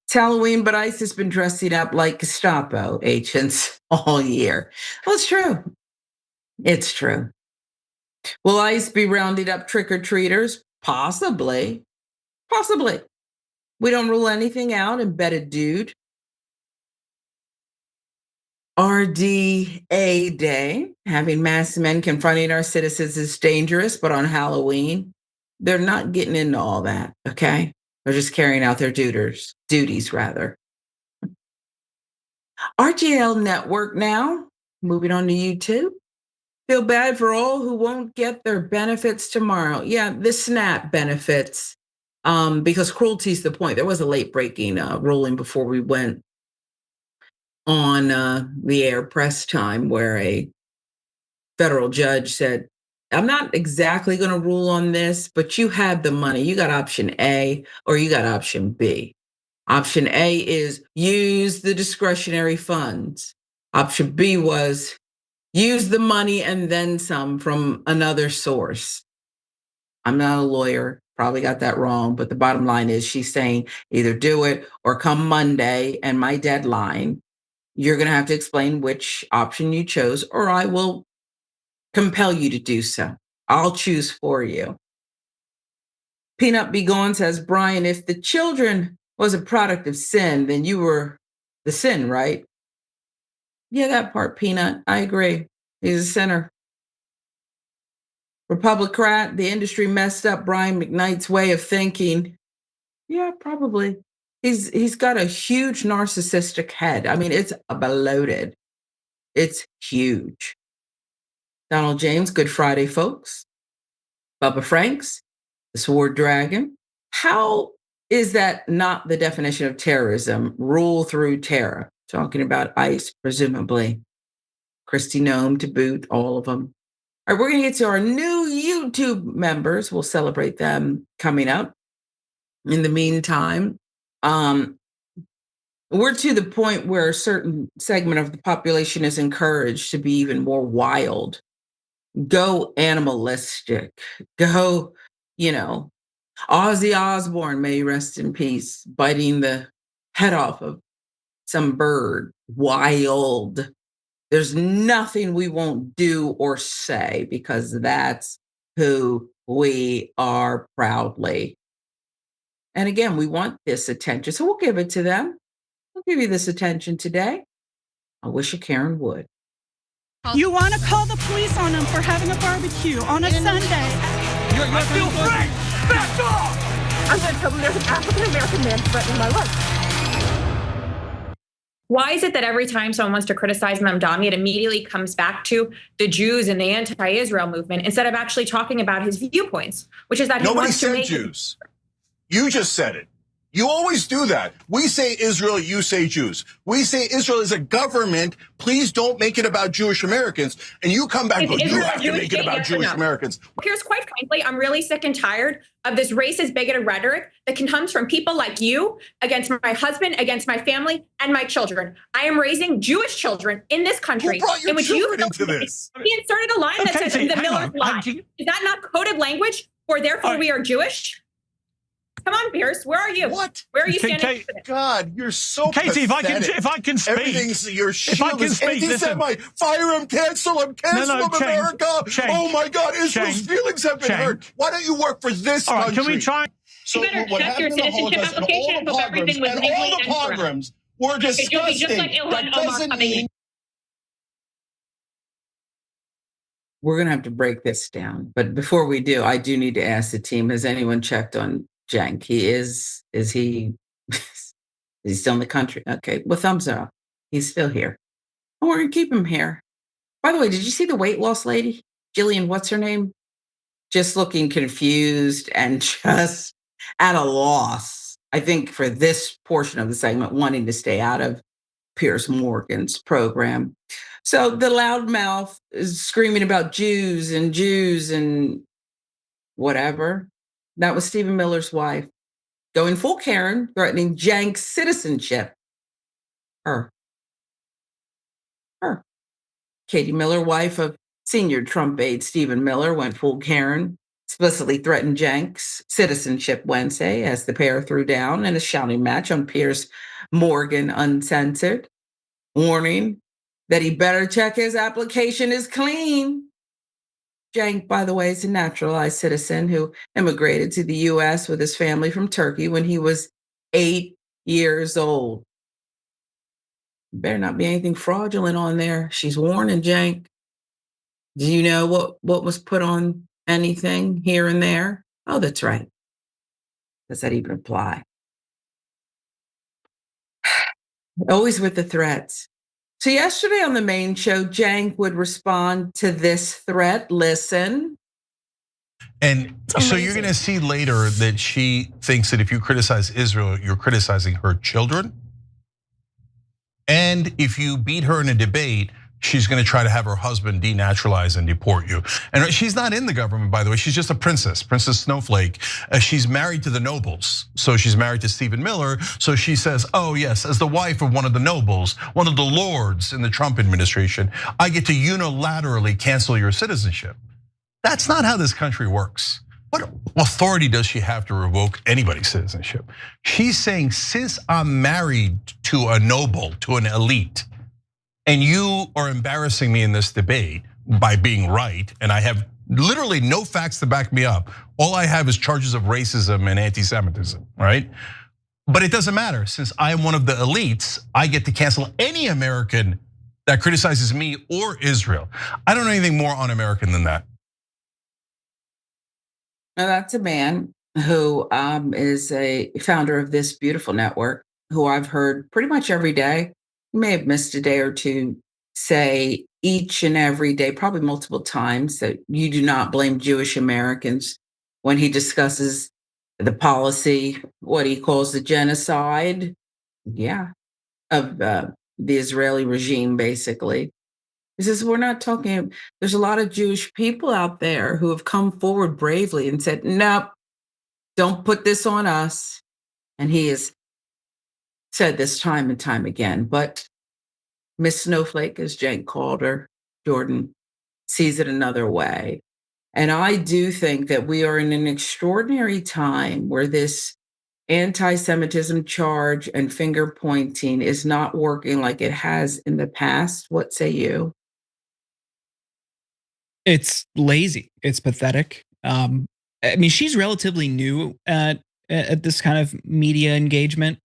It's Halloween, but ICE has been dressing up like Gestapo agents all year. Well, it's true. It's true. Will ICE be rounding up trick-or-treaters? Possibly. Possibly. We don't rule anything out, embedded dude. RDA Day, having masked men confronting our citizens is dangerous, but on Halloween, they're not getting into all that, okay? They're just carrying out their duties. RGL Network now, moving on to YouTube. Feel bad for all who won't get their benefits tomorrow. Yeah, the SNAP benefits, because cruelty is the point. There was a late-breaking ruling before we went on the air press time where a federal judge said, I'm not exactly going to rule on this, but you had the money. You got option A or you got option B. Option A is use the discretionary funds. Option B was use the money and then some from another source. I'm not a lawyer, probably got that wrong, but the bottom line is she's saying either do it or come Monday and my deadline, you're going to have to explain which option you chose, or I will compel you to do so. I'll choose for you. Peanut Be Gone says, Brian, if the children was a product of sin, then you were the sin, right? Yeah, that part, Peanut. I agree. He's a sinner. Republicrat, the industry messed up Brian McKnight's way of thinking. Yeah, probably. He's got a huge narcissistic head. I mean, it's bloated. It's huge. Donald James, Good Friday, folks. Bubba Franks, the Sword Dragon. How is that not the definition of terrorism? Rule through terror. Talking about ICE, presumably. Kristi Noem to boot, all of them. All right, we're going to get to our new YouTube members. We'll celebrate them coming up. In the meantime, we're to the point where a certain segment of the population is encouraged to be even more wild. Go animalistic. Go, Ozzy Osbourne, may he rest in peace, biting the head off of some bird. Wild. There's nothing we won't do or say because that's who we are proudly. And again, we want this attention, so we'll give it to them. We'll give you this attention today. I wish a Karen would. You want to call the police on them for having a barbecue on a Sunday. I feel free! Back off! I'm going to tell them there's an African-American man threatening my life. Why is it that every time someone wants to criticize Mamdani, it immediately comes back to the Jews and the anti-Israel movement instead of actually talking about his viewpoints, which is that he nobody wants to said make Jews. You just said it. You always do that. We say Israel, you say Jews. We say Israel is a government. Please don't make it about Jewish Americans. And you come back and go, you have to make it about Jewish Americans. Here's, quite frankly, I'm really sick and tired of this racist, bigoted rhetoric that comes from people like you against my husband, against my family, and my children. I am raising Jewish children in this country. Who brought your in which you children into this? He inserted a line that says the Miller's lie. Is that not coded language for therefore we are Jewish? Come on, Pierce. Where are you? What? Where are you standing? God, you're so Katie, pathetic. if I can speak. Everything's your shield. If I can is speak, anti-Semite. Fire him, cancel him, cancel him, America. Oh my God, Israel's feelings have been hurt. Why don't you work for this country? Can we try? So You better what check your happened in the citizenship Holocaust and application all if everything was legally the and correct. pogroms were disgusting. Just like Ilhan That doesn't Omar mean We're going to have to break this down. But before we do, I do need to ask the team, has anyone checked on Cenk? Is he still in the country? Okay, well, thumbs up. He's still here. And we're going to keep him here. By the way, did you see the weight loss lady? Jillian, what's her name? Just looking confused and just at a loss, I think, for this portion of the segment, wanting to stay out of Piers Morgan's program. So the loudmouth is screaming about Jews and whatever. That was Stephen Miller's wife, going full Karen, threatening Cenk's citizenship. Her. Katie Miller, wife of senior Trump aide Stephen Miller, went full Karen, explicitly threatened Cenk's citizenship Wednesday as the pair threw down in a shouting match on Piers Morgan Uncensored, warning that he better check his application is clean. Cenk, by the way, is a naturalized citizen who immigrated to the U.S. with his family from Turkey when he was 8 years old. Better not be anything fraudulent on there. She's warning Cenk. Do you know what was put on anything here and there? Oh, that's right. Does that even apply? Always with the threats. So yesterday on the main show, Cenk would respond to this threat. Listen. And so you're going to see later that she thinks that if you criticize Israel, you're criticizing her children. And if you beat her in a debate, she's going to try to have her husband denaturalize and deport you. And she's not in the government, by the way. She's just a princess, Princess Snowflake. She's married to the nobles. So she's married to Stephen Miller. So she says, oh yes, as the wife of one of the nobles, one of the lords in the Trump administration, I get to unilaterally cancel your citizenship. That's not how this country works. What authority does she have to revoke anybody's citizenship? She's saying, since I'm married to a noble, to an elite, and you are embarrassing me in this debate by being right, and I have literally no facts to back me up. All I have is charges of racism and anti-Semitism, right? But it doesn't matter. Since I am one of the elites, I get to cancel any American that criticizes me or Israel. I don't know anything more un-American than that. Now that's a man who is a founder of this beautiful network, who I've heard pretty much every day, may have missed a day or two, say each and every day, probably multiple times, that you do not blame Jewish Americans when he discusses the policy, what he calls the genocide, of the Israeli regime, basically. He says, we're not talking, there's a lot of Jewish people out there who have come forward bravely and said, nope, don't put this on us. And he has said this time and time again. But Miss Snowflake, as Cenk called her, Jordan, sees it another way. And I do think that we are in an extraordinary time where this anti-Semitism charge and finger pointing is not working like it has in the past. What say you? It's lazy. It's pathetic. I mean, she's relatively new at this kind of media engagement.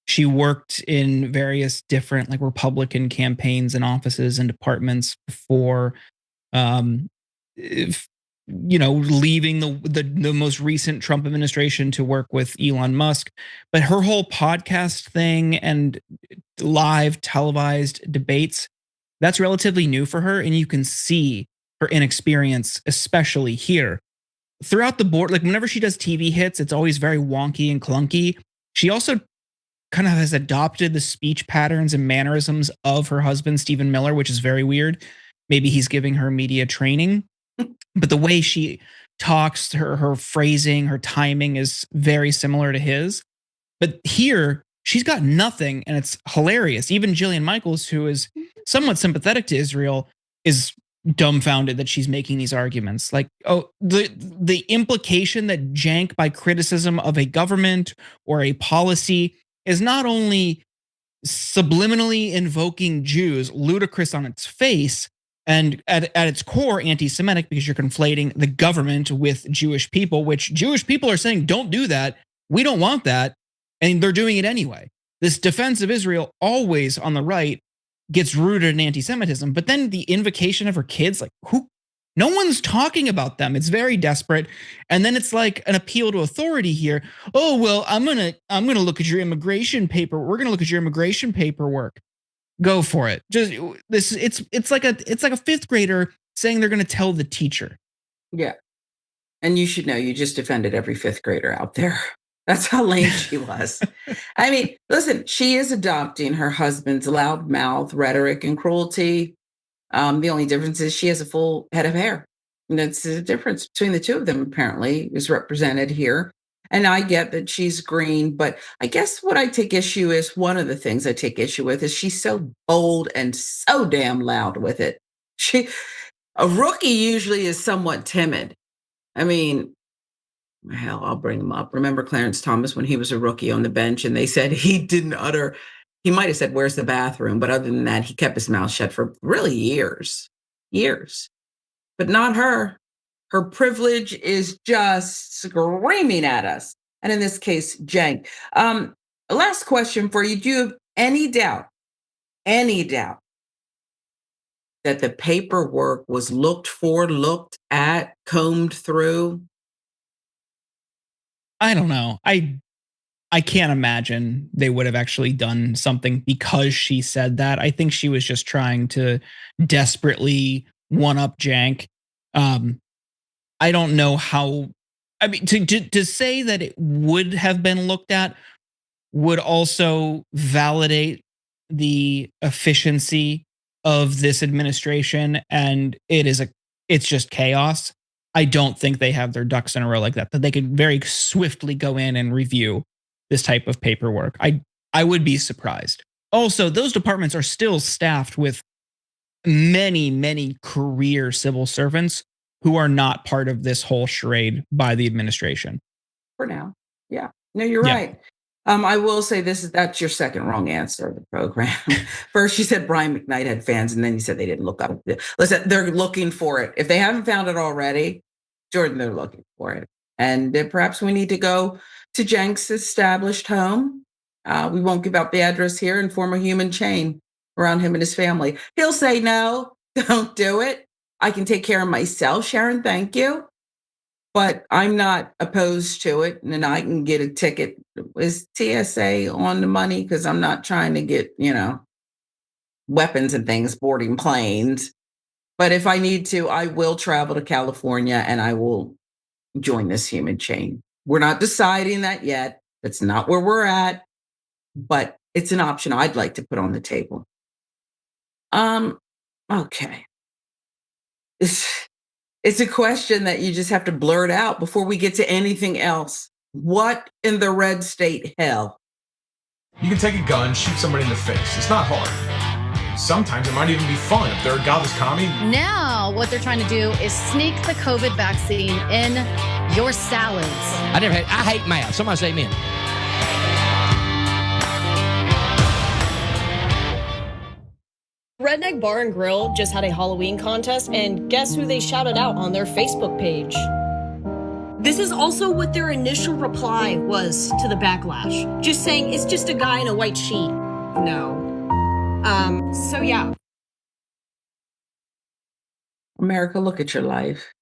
She worked in various different like Republican campaigns and offices and departments before, leaving the most recent Trump administration to work with Elon Musk. But her whole podcast thing and live televised debates, that's relatively new for her, and you can see her inexperience, especially here. Throughout the board, like whenever she does TV hits, it's always very wonky and clunky. She also kind of has adopted the speech patterns and mannerisms of her husband, Stephen Miller, which is very weird. Maybe he's giving her media training, but the way she talks, her phrasing, her timing is very similar to his. But here, she's got nothing, and it's hilarious. Even Jillian Michaels, who is somewhat sympathetic to Israel, is dumbfounded that she's making these arguments. Like, oh, the implication that Cenk, by criticism of a government or a policy, is not only subliminally invoking Jews, ludicrous on its face, and at its core anti-Semitic, because you're conflating the government with Jewish people, which Jewish people are saying, don't do that. We don't want that. And they're doing it anyway. This defense of Israel, always on the right, gets rooted in anti-Semitism. But then the invocation of her kids, like who? No one's talking about them. It's very desperate. And then it's like an appeal to authority here. Oh, well, I'm gonna look at your immigration paper. We're gonna look at your immigration paperwork. Go for it. Just this. It's like a fifth grader saying they're gonna tell the teacher. Yeah. And you should know you just defended every fifth grader out there. That's how lame she was. I mean, listen, she is adopting her husband's loudmouth rhetoric and cruelty. The only difference is she has a full head of hair. And that's the difference between the two of them, apparently, is represented here. And I get that she's green, but I guess what I take issue is, one of the things I take issue with is she's so bold and so damn loud with it. A rookie usually is somewhat timid. I mean, hell, I'll bring him up. Remember Clarence Thomas when he was a rookie on the bench and they said he might have said, where's the bathroom? But other than that, he kept his mouth shut for really years. But not her. Her privilege is just screaming at us. And in this case, Cenk. Last question for you. Do you have any doubt that the paperwork was looked at, combed through? I don't know. I can't imagine they would have actually done something because she said that. I think she was just trying to desperately one-up Cenk. I don't know how. I mean, to say that it would have been looked at would also validate the efficiency of this administration, and it's just chaos. I don't think they have their ducks in a row like that they could very swiftly go in and review this type of paperwork. I would be surprised. Also, those departments are still staffed with many career civil servants who are not part of this whole charade by the administration. For now. Yeah. No, you're right. I will say that's your second wrong answer of the program. First, you said Brian McKnight had fans, and then you said they didn't look up. Listen, they're looking for it. If they haven't found it already, Jordan, they're looking for it. And perhaps we need to go to Cenk's established home. We won't give out the address here, and form a human chain around him and his family. He'll say, no, don't do it. I can take care of myself. Sharon, thank you. but I'm not opposed to it. And then I can get a ticket. Is TSA on the money? Because I'm not trying to get, weapons and things boarding planes. But if I need to, I will travel to California and I will join this human chain. We're not deciding that yet. That's not where we're at, but it's an option I'd like to put on the table. Okay. It's a question that you just have to blurt out before we get to anything else. What in the red state hell? You can take a gun, shoot somebody in the face. It's not hard. Sometimes it might even be fun if they're a godless commie. Now, what they're trying to do is sneak the COVID vaccine in your salads. I hate math. Somebody say amen. Redneck Bar and Grill just had a Halloween contest, and guess who they shouted out on their Facebook page? This is also what their initial reply was to the backlash. Just saying, it's just a guy in a white sheet. No. So yeah. America, look at your life.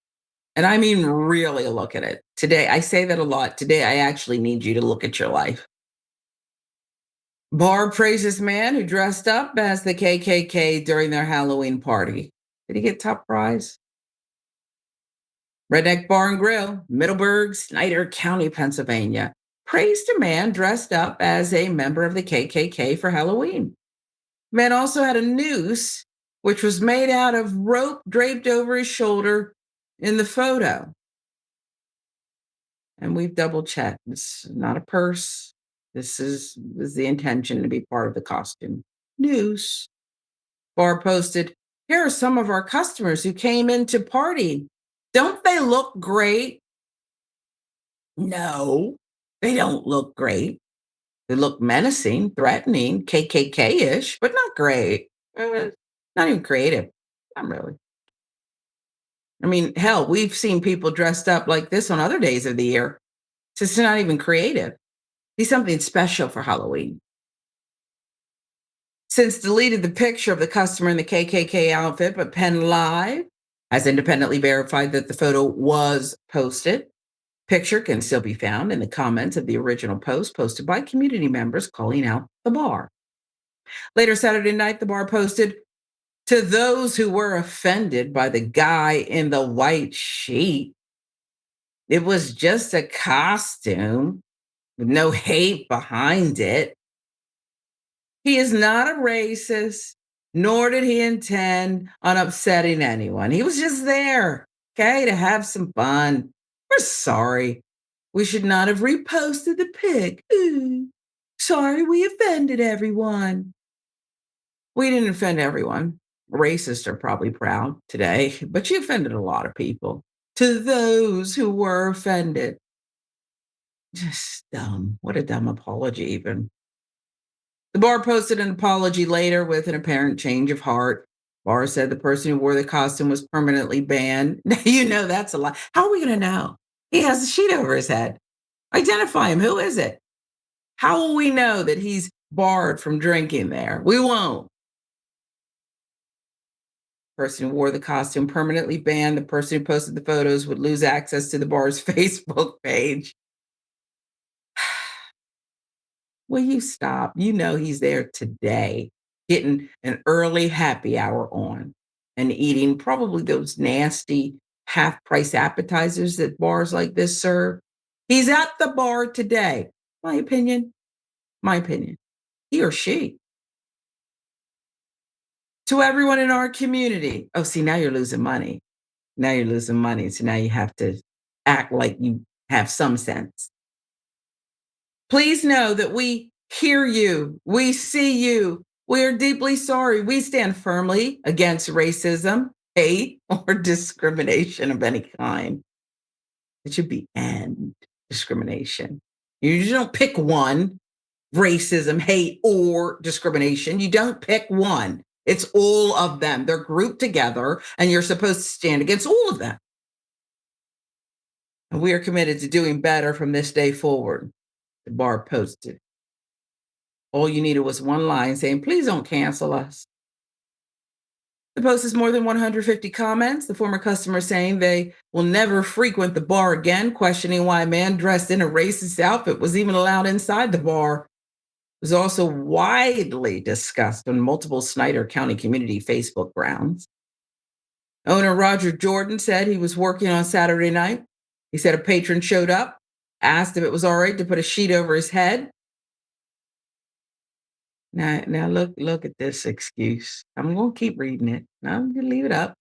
And I mean, really look at it. Today, I say that a lot. Today, I actually need you to look at your life. Barb praises man who dressed up as the KKK during their Halloween party. Did he get top prize? Redneck Bar and Grill, Middleburg, Snyder County, Pennsylvania, praised a man dressed up as a member of the KKK for Halloween. The man also had a noose, which was made out of rope draped over his shoulder in the photo. And we've double checked. It's not a purse. This is the intention to be part of the costume. Noose. Barr posted, here are some of our customers who came in to party. Don't they look great? No, they don't look great. They look menacing, threatening, KKK-ish, but not great. Not even creative. Not really. I mean, hell, we've seen people dressed up like this on other days of the year. So it's not even creative. It's something special for Halloween. Since deleted the picture of the customer in the KKK outfit, but Penn Live has independently verified that the photo was posted. Picture can still be found in the comments of the original post posted by community members calling out the bar. Later Saturday night, the bar posted, to those who were offended by the guy in the white sheet, it was just a costume with no hate behind it. He is not a racist, nor did he intend on upsetting anyone. He was just there, okay, to have some fun. We're sorry. We should not have reposted the pic. Ooh, sorry we offended everyone. We didn't offend everyone. Racists are probably proud today, but you offended a lot of people. To those who were offended. Just dumb. What a dumb apology, even. The bar posted an apology later with an apparent change of heart. Barr said the person who wore the costume was permanently banned. You know that's a lie. How are we going to know? He has a sheet over his head. Identify him. Who is it? How will we know that he's barred from drinking there? We won't. The person who wore the costume permanently banned. The person who posted the photos would lose access to the bar's Facebook page. Will you stop? You know he's there today, getting an early happy hour on and eating probably those nasty half-price appetizers that bars like this serve. He's at the bar today. My opinion. He or she. To everyone in our community. Oh, see, now you're losing money. So now you have to act like you have some sense. Please know that we hear you. We see you. We are deeply sorry. We stand firmly against racism, hate, or discrimination of any kind. It should be end discrimination. You just don't pick one, racism, hate, or discrimination. You don't pick one. It's all of them. They're grouped together, and you're supposed to stand against all of them. And we are committed to doing better from this day forward. The bar posted. All you needed was one line saying, please don't cancel us. The post has more than 150 comments. The former customer saying they will never frequent the bar again, questioning why a man dressed in a racist outfit was even allowed inside the bar. It was also widely discussed on multiple Snyder County community Facebook grounds. Owner Roger Jordan said he was working on Saturday night. He said a patron showed up, asked if it was all right to put a sheet over his head. Now look at this excuse. I'm going to keep reading it. I'm going to leave it up.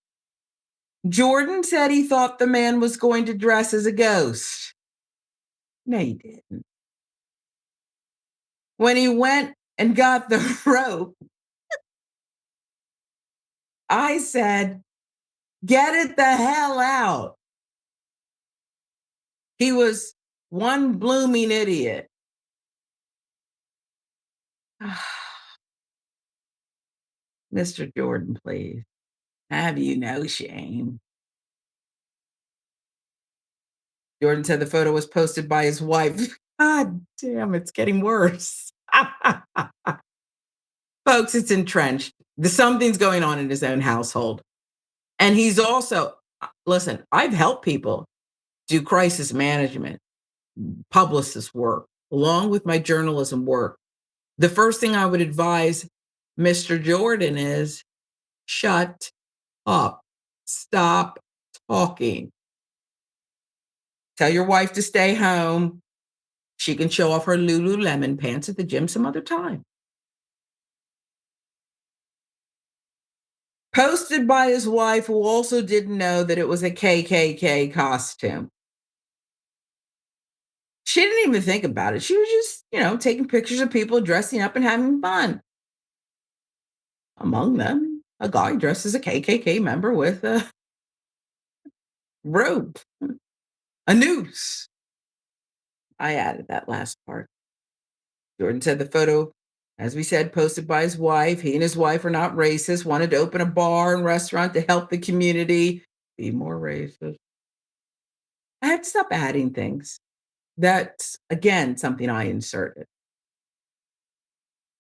Jordan said he thought the man was going to dress as a ghost. No, he didn't. When he went and got the rope, I said, get it the hell out. He was one blooming idiot. Mr. Jordan, please. Have you no shame? Jordan said the photo was posted by his wife. God damn, it's getting worse. Folks, it's entrenched. Something's going on in his own household. And he's also, listen, I've helped people do crisis management, publicist work, along with my journalism work. The first thing I would advise Mr. Jordan is shut up. Stop talking. Tell your wife to stay home. She can show off her Lululemon pants at the gym some other time. Posted by his wife, who also didn't know that it was a KKK costume. She didn't even think about it. She was just, taking pictures of people dressing up and having fun. Among them, a guy dressed as a KKK member with a rope, a noose. I added that last part. Jordan said the photo, as we said, posted by his wife. He and his wife are not racist, wanted to open a bar and restaurant to help the community be more racist. I have to stop adding things. That's, again, something I inserted.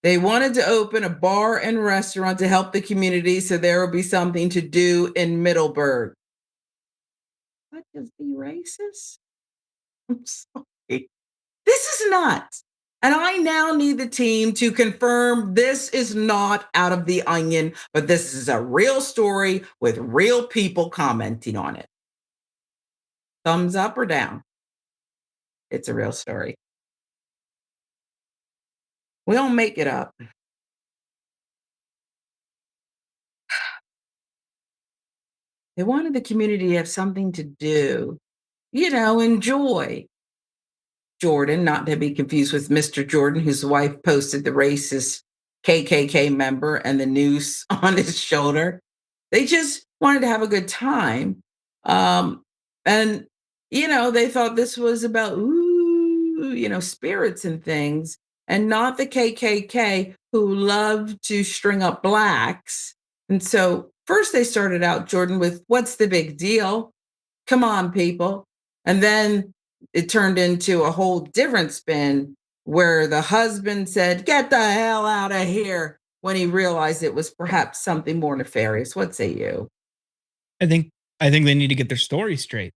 They wanted to open a bar and restaurant to help the community so there will be something to do in Middleburg. What, is he racist? I'm sorry. This is nuts. And I now need the team to confirm this is not out of the onion, but this is a real story with real people commenting on it. Thumbs up or down? It's a real story. We don't make it up. They wanted the community to have something to do, enjoy. Jordan, not to be confused with Mr. Jordan, whose wife posted the racist KKK member and the noose on his shoulder. They just wanted to have a good time. And, they thought this was about, spirits and things, and not the KKK who love to string up blacks. And so first they started out, Jordan, with, what's the big deal? Come on, people. And then it turned into a whole different spin where the husband said, get the hell out of here, when he realized it was perhaps something more nefarious. What say you? I think they need to get their story straight.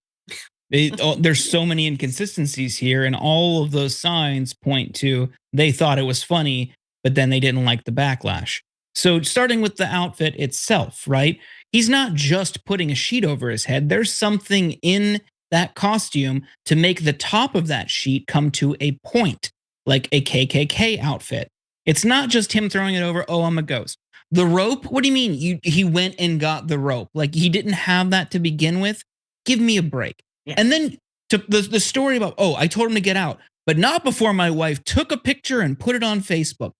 There's so many inconsistencies here, and all of those signs point to they thought it was funny, but then they didn't like the backlash. So starting with the outfit itself, right? He's not just putting a sheet over his head. There's something in that costume to make the top of that sheet come to a point, like a KKK outfit. It's not just him throwing it over, oh, I'm a ghost. The rope, what do you mean? He went and got the rope. Like, he didn't have that to begin with. Give me a break. Yeah. And then to the story about, oh, I told him to get out, but not before my wife took a picture and put it on Facebook.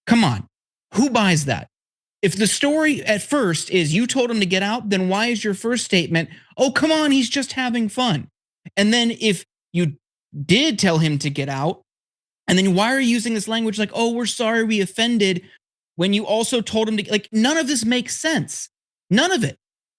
Come on, who buys that? If the story at first is you told him to get out, then why is your first statement, oh, come on, he's just having fun? And then if you did tell him to get out, and then why are you using this language like, oh, we're sorry we offended, when you also told him to, like, none of this makes sense. None of it.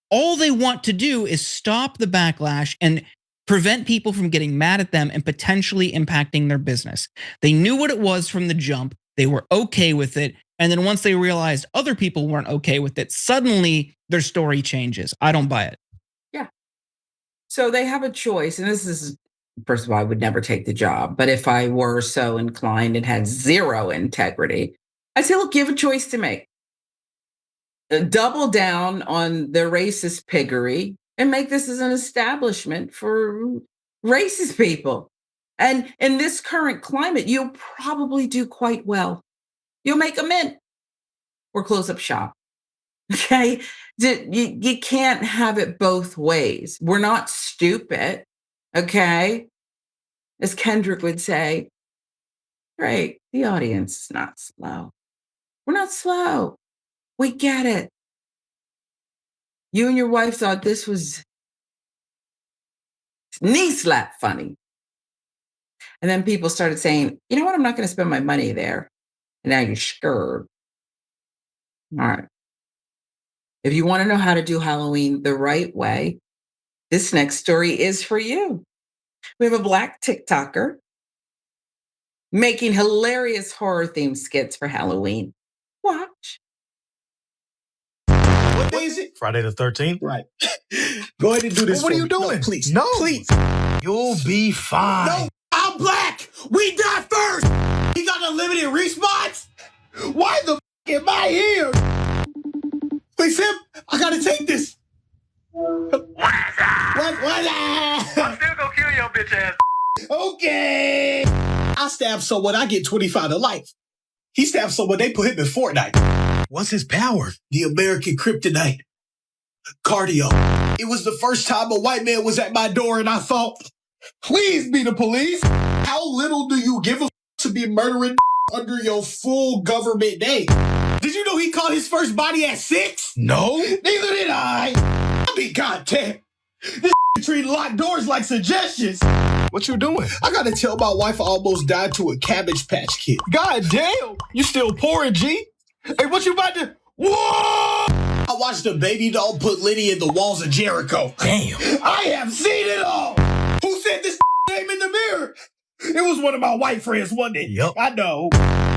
All they want to do is stop the backlash and prevent people from getting mad at them and potentially impacting their business. They knew what it was from the jump. They were okay with it. And then once they realized other people weren't okay with it, suddenly their story changes. I don't buy it. Yeah. So they have a choice. And this is, first of all, I would never take the job. But if I were so inclined and had zero integrity, I'd say, look, you have a choice to make. Double down on the racist piggery and make this as an establishment for racist people. And in this current climate, you'll probably do quite well. You'll make a mint or close up shop. Okay? You can't have it both ways. We're not stupid. Okay? As Kendrick would say, right, the audience is not slow. We're not slow. We get it. You and your wife thought this was knee slap funny. And then people started saying, you know what, I'm not going to spend my money there. And now you're scared. All right. If you want to know how to do Halloween the right way, this next story is for you. We have a Black TikToker making hilarious horror-themed skits for Halloween. Watch. What day is it? Friday the 13th. Right. Go ahead and do this. What are you doing? No, please. No. Please. You'll be fine. No, I'm black. We die first. He got unlimited response. Why the am I here? Please, Sam, I gotta take this. What? I'm still gonna kill your bitch ass. Okay. I stab someone, I get 25 to life. He stabbed someone, they put him in Fortnite. What's his power? The American kryptonite. Cardio. It was the first time a white man was at my door and I thought, please be the police. How little do you give a to be murdering under your full government name? Did you know he caught his first body at 6? No. Neither did I. I mean, goddamn. This treat locked doors like suggestions. What you doing? I gotta tell my wife I almost died to a Cabbage Patch Kid. God damn. You still pouring, G? Hey, what you about to... Whoa! I watched a baby doll put Liddy in the walls of Jericho. Damn. I have seen it all. Who said this name in the mirror? It was one of my white friends, wasn't it? Yep. I know.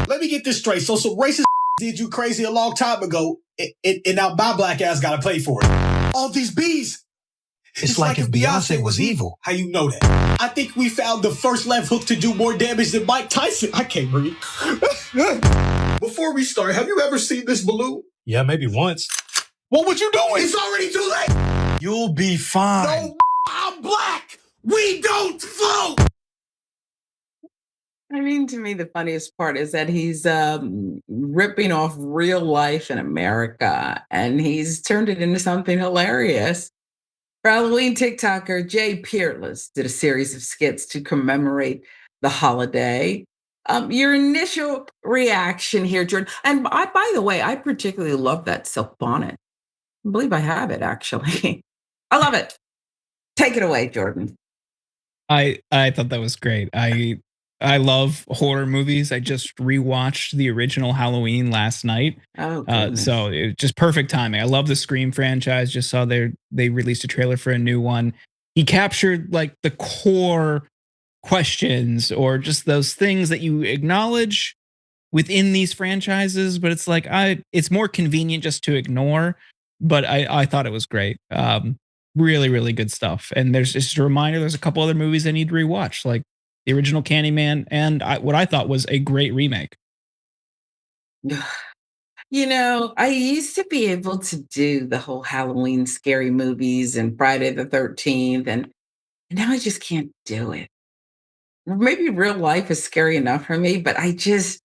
Let me get this straight. So some racist did you crazy a long time ago, and now my black ass gotta pay for it. All these bees. It's like if Beyonce was evil. How you know that? I think we found the first left hook to do more damage than Mike Tyson. I can't breathe. Before we start, have you ever seen this balloon? Yeah, maybe once. What would you doing? It's already too late. You'll be fine. No, I'm black. We don't vote. I mean, to me, the funniest part is that he's ripping off real life in America, and he's turned it into something hilarious. For Halloween, TikToker Jay Peerless did a series of skits to commemorate the holiday. Your initial reaction here, Jordan, and by the way, I particularly love that silk bonnet. I believe I have it, actually. I love it. Take it away, Jordan. I thought that was great. I love horror movies. I just rewatched the original Halloween last night. Oh, goodness. So it was just perfect timing. I love the Scream franchise. Just saw they released a trailer for a new one. He captured like the core questions or just those things that you acknowledge within these franchises, but it's like it's more convenient just to ignore. But I thought it was great. Really, really good stuff. And there's just a reminder, there's a couple other movies I need to rewatch, like the original Candyman and what I thought was a great remake. You know, I used to be able to do the whole Halloween scary movies and Friday the 13th, and now I just can't do it. Maybe real life is scary enough for me, but I just,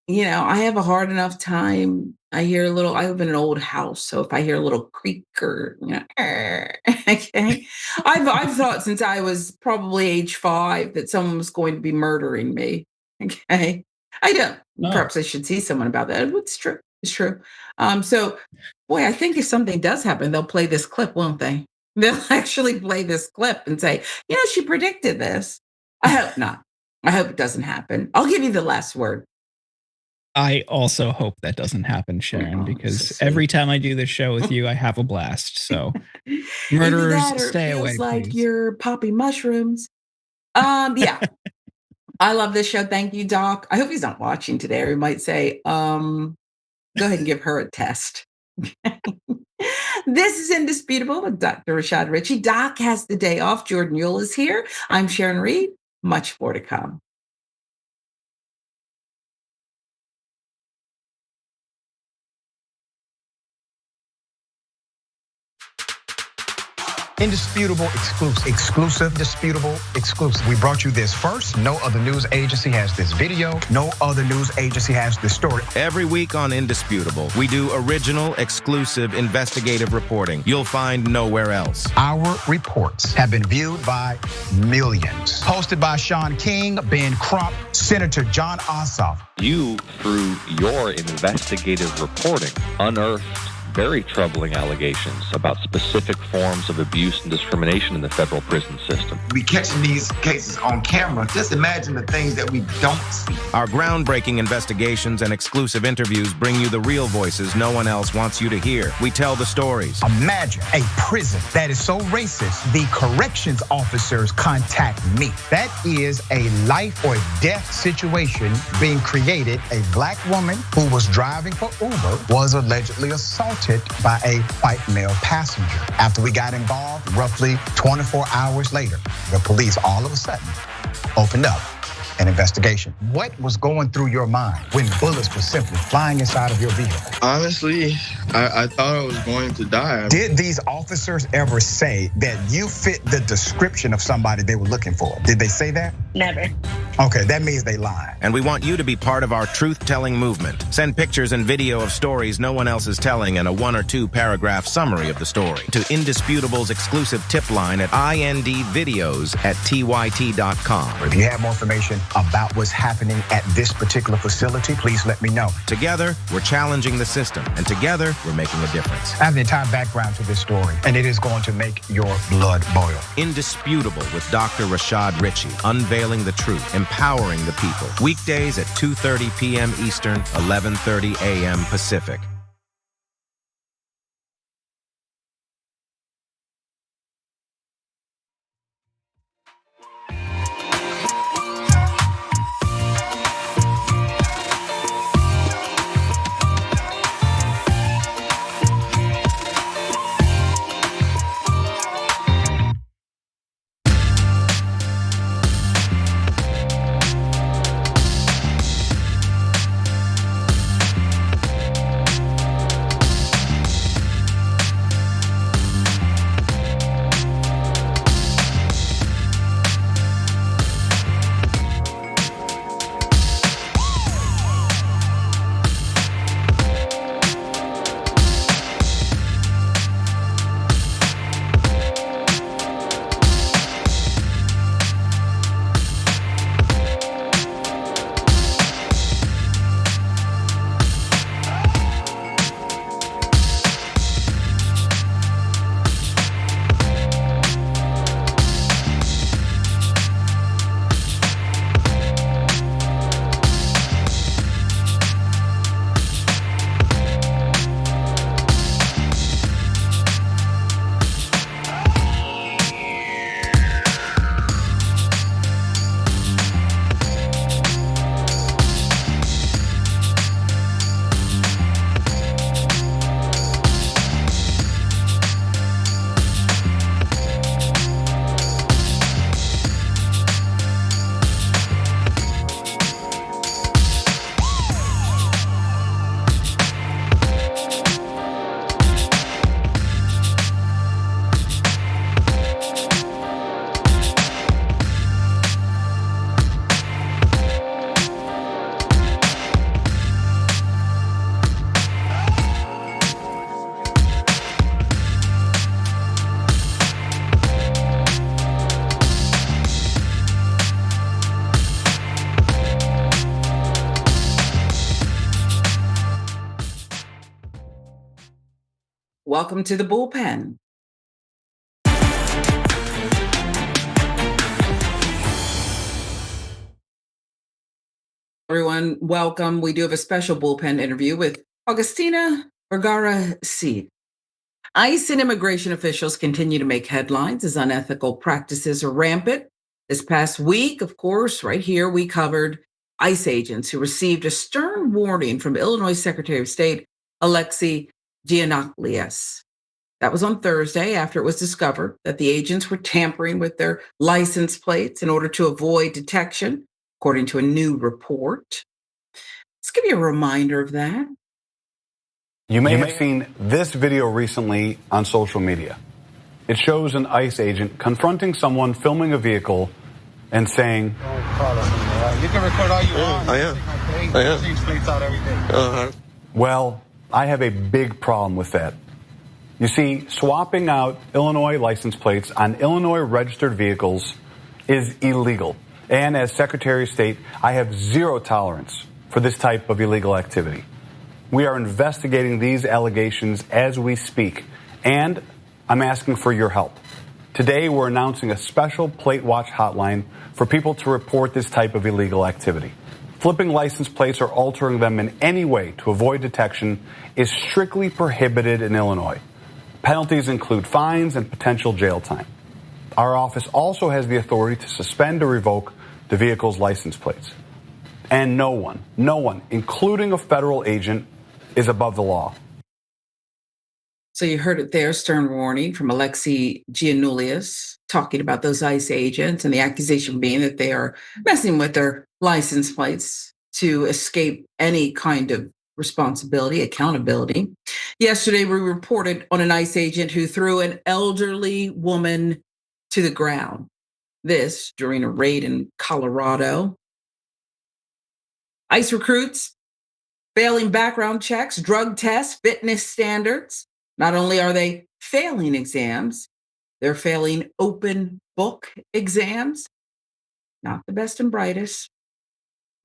I have a hard enough time. I live in an old house, so if I hear a little creak or, okay. I've thought since I was probably age 5 that someone was going to be murdering me. Okay. I don't. No. Perhaps I should see someone about that. It's true. It's true. So, boy, I think if something does happen, they'll play this clip, won't they? They'll actually play this clip and say, she predicted this. I hope not. I hope it doesn't happen. I'll give you the last word. I also hope that doesn't happen, Sharon, because every time I do this show with you, I have a blast. So, murderers, stay away. Like please. Your poppy mushrooms. Yeah. I love this show. Thank you, Doc. I hope he's not watching today, or he might say, go ahead and give her a test. This is Indisputable with Dr. Rashad Ritchie. Doc has the day off. Jordan Yule is here. I'm Sharon Reed. Much more to come. Indisputable, exclusive, disputable, exclusive. We brought you this first. No other news agency has this video. No other news agency has this story. Every week on Indisputable, we do original, exclusive, investigative reporting you'll find nowhere else. Our reports have been viewed by millions. Hosted by Sean King, Ben Crump, Senator John Ossoff. You, through your investigative reporting, unearthed very troubling allegations about specific forms of abuse and discrimination in the federal prison system. We catching these cases on camera. Just imagine the things that we don't see. Our groundbreaking investigations and exclusive interviews bring you the real voices no one else wants you to hear. We tell the stories. Imagine a prison that is so racist, the corrections officers contact me. That is a life or death situation being created. A black woman who was driving for Uber was allegedly assaulted by a white male passenger. After we got involved, roughly 24 hours later, the police all of a sudden opened up an investigation. What was going through your mind when bullets were simply flying inside of your vehicle? Honestly, I thought I was going to die. Did these officers ever say that you fit the description of somebody they were looking for? Did they say that? Never. Okay, that means they lied. And we want you to be part of our truth-telling movement. Send pictures and video of stories no one else is telling and a 1 or 2 paragraph summary of the story to Indisputable's exclusive tip line at indvideos@tyt.com. If you have more information about what's happening at this particular facility, please let me know. Together, we're challenging the system, and together, we're making a difference. I have the entire background to this story, and it is going to make your blood boil. Indisputable with Dr. Rashad Ritchie, unveiling the truth, empowering the people. Weekdays at 2:30 p.m. Eastern, 11:30 a.m. Pacific. Welcome to the bullpen. Everyone, welcome. We do have a special bullpen interview with Augustina Vergara-Cid. ICE and immigration officials continue to make headlines as unethical practices are rampant This past week, of course, right here, we covered ICE agents who received a stern warning from Illinois Secretary of State Alexei Giannoulias. That was on Thursday after it was discovered that the agents were tampering with their license plates in order to avoid detection, according to a new report. Let's give you a reminder of that. You may have seen this video recently on social media. It shows an ICE agent confronting someone filming a vehicle and saying, You can record all you want. I am. Plates out every day. well, I have a big problem with that. You see, swapping out Illinois license plates on Illinois registered vehicles is illegal. And as Secretary of State, I have zero tolerance for this type of illegal activity. We are investigating these allegations as we speak, and I'm asking for your help. Today, we're announcing a special Plate Watch hotline for people to report this type of illegal activity. Flipping license plates or altering them in any way to avoid detection is strictly prohibited in Illinois. Penalties include fines and potential jail time. Our office also has the authority to suspend or revoke the vehicle's license plates. And no one, including a federal agent, is above the law. So you heard it there, stern warning from Alexei Giannoulias talking about those ICE agents and the accusation being that they are messing with their license plates to escape any kind of responsibility, accountability. Yesterday, we reported on an ICE agent who threw an elderly woman to the ground. This during a raid in Colorado. ICE recruits failing background checks, drug tests, fitness standards. Not only are they failing exams, they're failing open book exams. Not the best and brightest.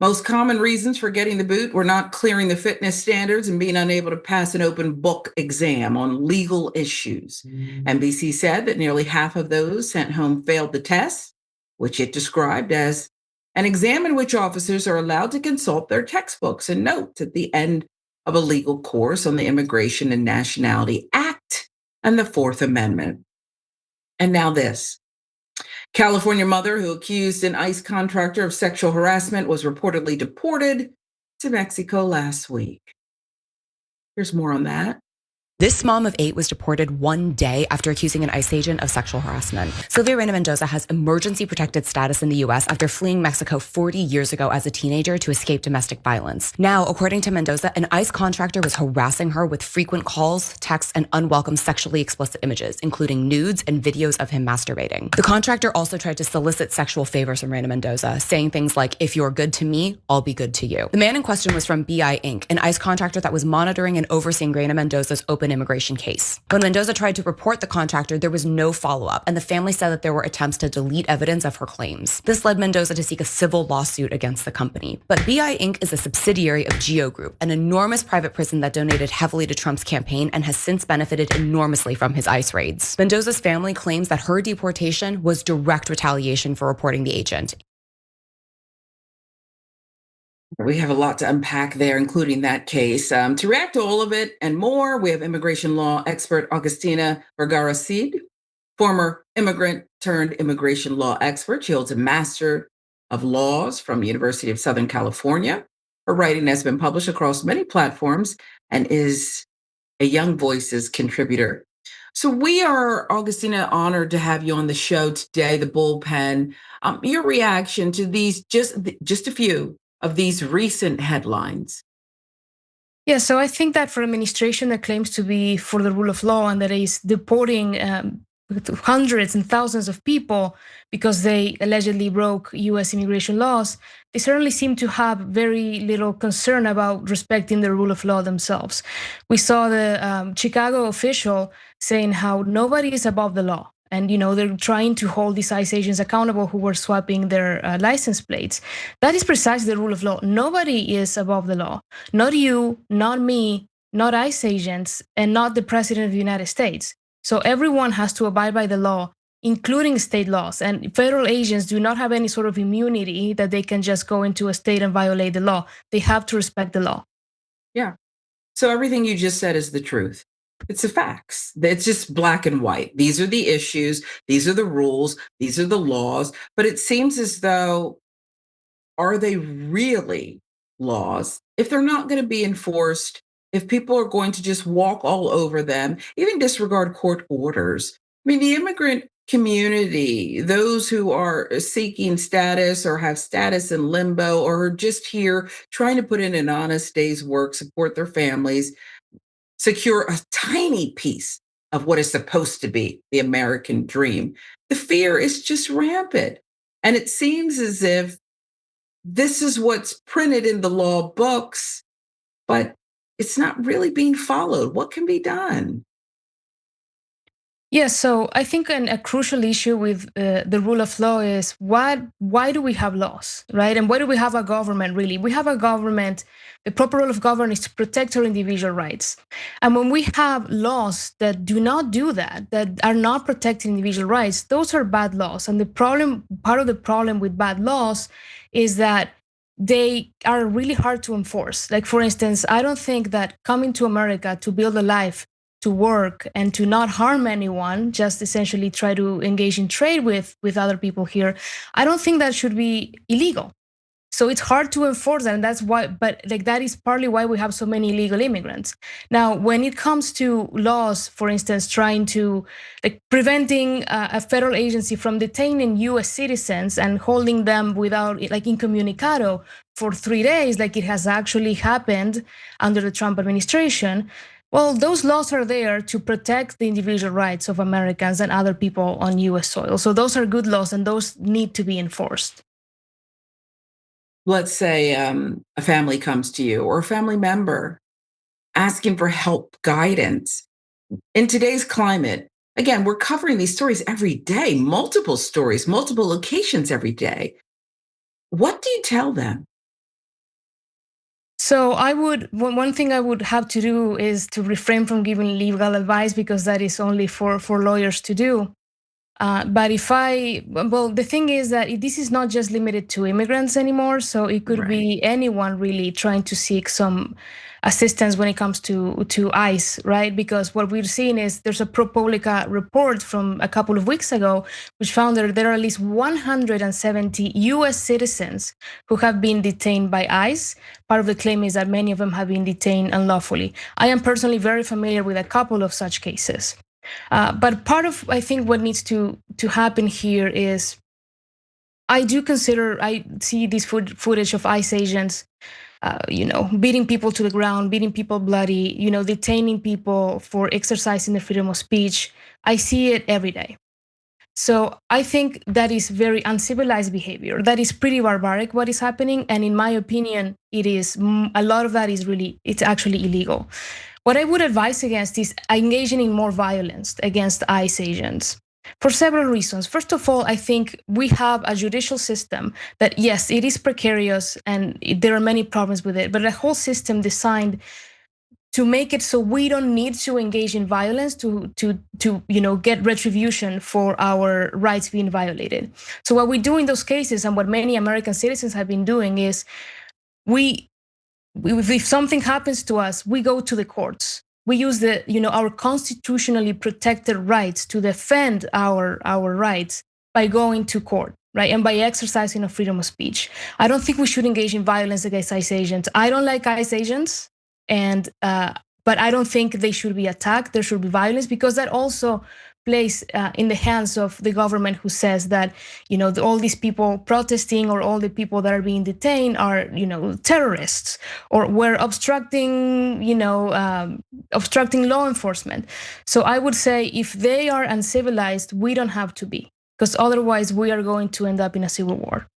Most common reasons for getting the boot were not clearing the fitness standards and being unable to pass an open book exam on legal issues. NBC said that nearly half of those sent home failed the test, which it described as an exam in which officers are allowed to consult their textbooks and notes at the end of a legal course on the Immigration and Nationality Act and the Fourth Amendment. And now this. California mother who accused an ICE contractor of sexual harassment was reportedly deported to Mexico last week. Here's more on that. This mom of 8 was deported one day after accusing an ICE agent of sexual harassment. Sylvia Reyna Mendoza has emergency protected status in the U.S. after fleeing Mexico 40 years ago as a teenager to escape domestic violence. Now, according to Mendoza, an ICE contractor was harassing her with frequent calls, texts, and unwelcome sexually explicit images, including nudes and videos of him masturbating. The contractor also tried to solicit sexual favors from Reyna Mendoza, saying things like, "If you're good to me, I'll be good to you." The man in question was from BI Inc., an ICE contractor that was monitoring and overseeing Reyna Mendoza's open immigration case. When Mendoza tried to report the contractor, there was no follow-up, and the family said that there were attempts to delete evidence of her claims. This led Mendoza to seek a civil lawsuit against the company. But BI Inc. is a subsidiary of Geo Group, an enormous private prison that donated heavily to Trump's campaign and has since benefited enormously from his ICE raids. Mendoza's family claims that her deportation was direct retaliation for reporting the agent. We have a lot to unpack there, including that case. To react to all of it and more, we have immigration law expert Augustina Vergara Cid, former immigrant turned immigration law expert. She holds a Master of Laws from the University of Southern California. Her writing has been published across many platforms and is a Young Voices contributor. So we are, Augustina, honored to have you on the show today, the Bullpen. Your reaction to these, just a few of these recent headlines. Yeah, so I think that for an administration that claims to be for the rule of law and that is deporting hundreds and thousands of people because they allegedly broke U.S. immigration laws, they certainly seem to have very little concern about respecting the rule of law themselves. We saw the Chicago official saying how nobody is above the law. And, they're trying to hold these ICE agents accountable who were swapping their license plates. That is precisely the rule of law. Nobody is above the law. Not you, not me, not ICE agents, and not the president of the United States. So everyone has to abide by the law, including state laws. And federal agents do not have any sort of immunity that they can just go into a state and violate the law. They have to respect the law. Yeah. So everything you just said is the truth. It's the facts. It's just black and white. These are the issues. These are the rules. These are the laws. But it seems as though, are they really laws if they're not going to be enforced? If people are going to just walk all over them, even disregard court orders. I mean, the immigrant community, those who are seeking status or have status in limbo or are just here trying to put in an honest day's work, support their families, secure a tiny piece of what is supposed to be the American dream. The fear is just rampant. And it seems as if this is what's printed in the law books, but it's not really being followed. What can be done? Yeah, so I think a crucial issue with the rule of law is why do we have laws, right? And why do we have a government, really? We have a government, the proper role of government is to protect our individual rights. And when we have laws that do not do that, that are not protecting individual rights, those are bad laws. And the problem, part of the problem with bad laws is that they are really hard to enforce. Like, for instance, I don't think that coming to America to build a life, to work and to not harm anyone, just essentially try to engage in trade with other people here, I don't think that should be illegal. So it's hard to enforce that, and that's why, but like that is partly why we have so many illegal immigrants. Now, when it comes to laws, for instance, trying to, like, preventing a federal agency from detaining US citizens and holding them without, like, incommunicado for 3 days, like it has actually happened under the Trump administration, well, those laws are there to protect the individual rights of Americans and other people on US soil. So those are good laws and those need to be enforced. Let's say a family comes to you or a family member asking for help, guidance. In today's climate, again, we're covering these stories every day, multiple stories, multiple locations every day. What do you tell them? So one thing I would have to do is to refrain from giving legal advice because that is only for lawyers to do. But the thing is that this is not just limited to immigrants anymore. So it could be anyone really trying to seek some assistance when it comes to ICE, right? Because what we've seen is there's a ProPublica report from a couple of weeks ago, which found that there are at least 170 US citizens who have been detained by ICE. Part of the claim is that many of them have been detained unlawfully. I am personally very familiar with a couple of such cases. But part of, I think, what needs to happen here is I see this footage of ICE agents, beating people to the ground, beating people bloody, detaining people for exercising their freedom of speech. I see it every day. So I think that is very uncivilized behavior. That is pretty barbaric what is happening. And in my opinion, a lot of that is it's actually illegal. What I would advise against is engaging in more violence against ICE agents for several reasons. First of all, I think we have a judicial system that, yes, it is precarious and there are many problems with it, but a whole system designed to make it so we don't need to engage in violence to get retribution for our rights being violated. So what we do in those cases, and what many American citizens have been doing, is if something happens to us, we go to the courts. We use our constitutionally protected rights to defend our rights by going to court, right? And by exercising our freedom of speech. I don't think we should engage in violence against ICE agents. I don't like ICE agents, but I don't think they should be attacked. There should be violence because that also plays in the hands of the government, who says that all these people protesting or all the people that are being detained are terrorists or were obstructing law enforcement. So I would say if they are uncivilized, we don't have to be, because otherwise we are going to end up in a civil war.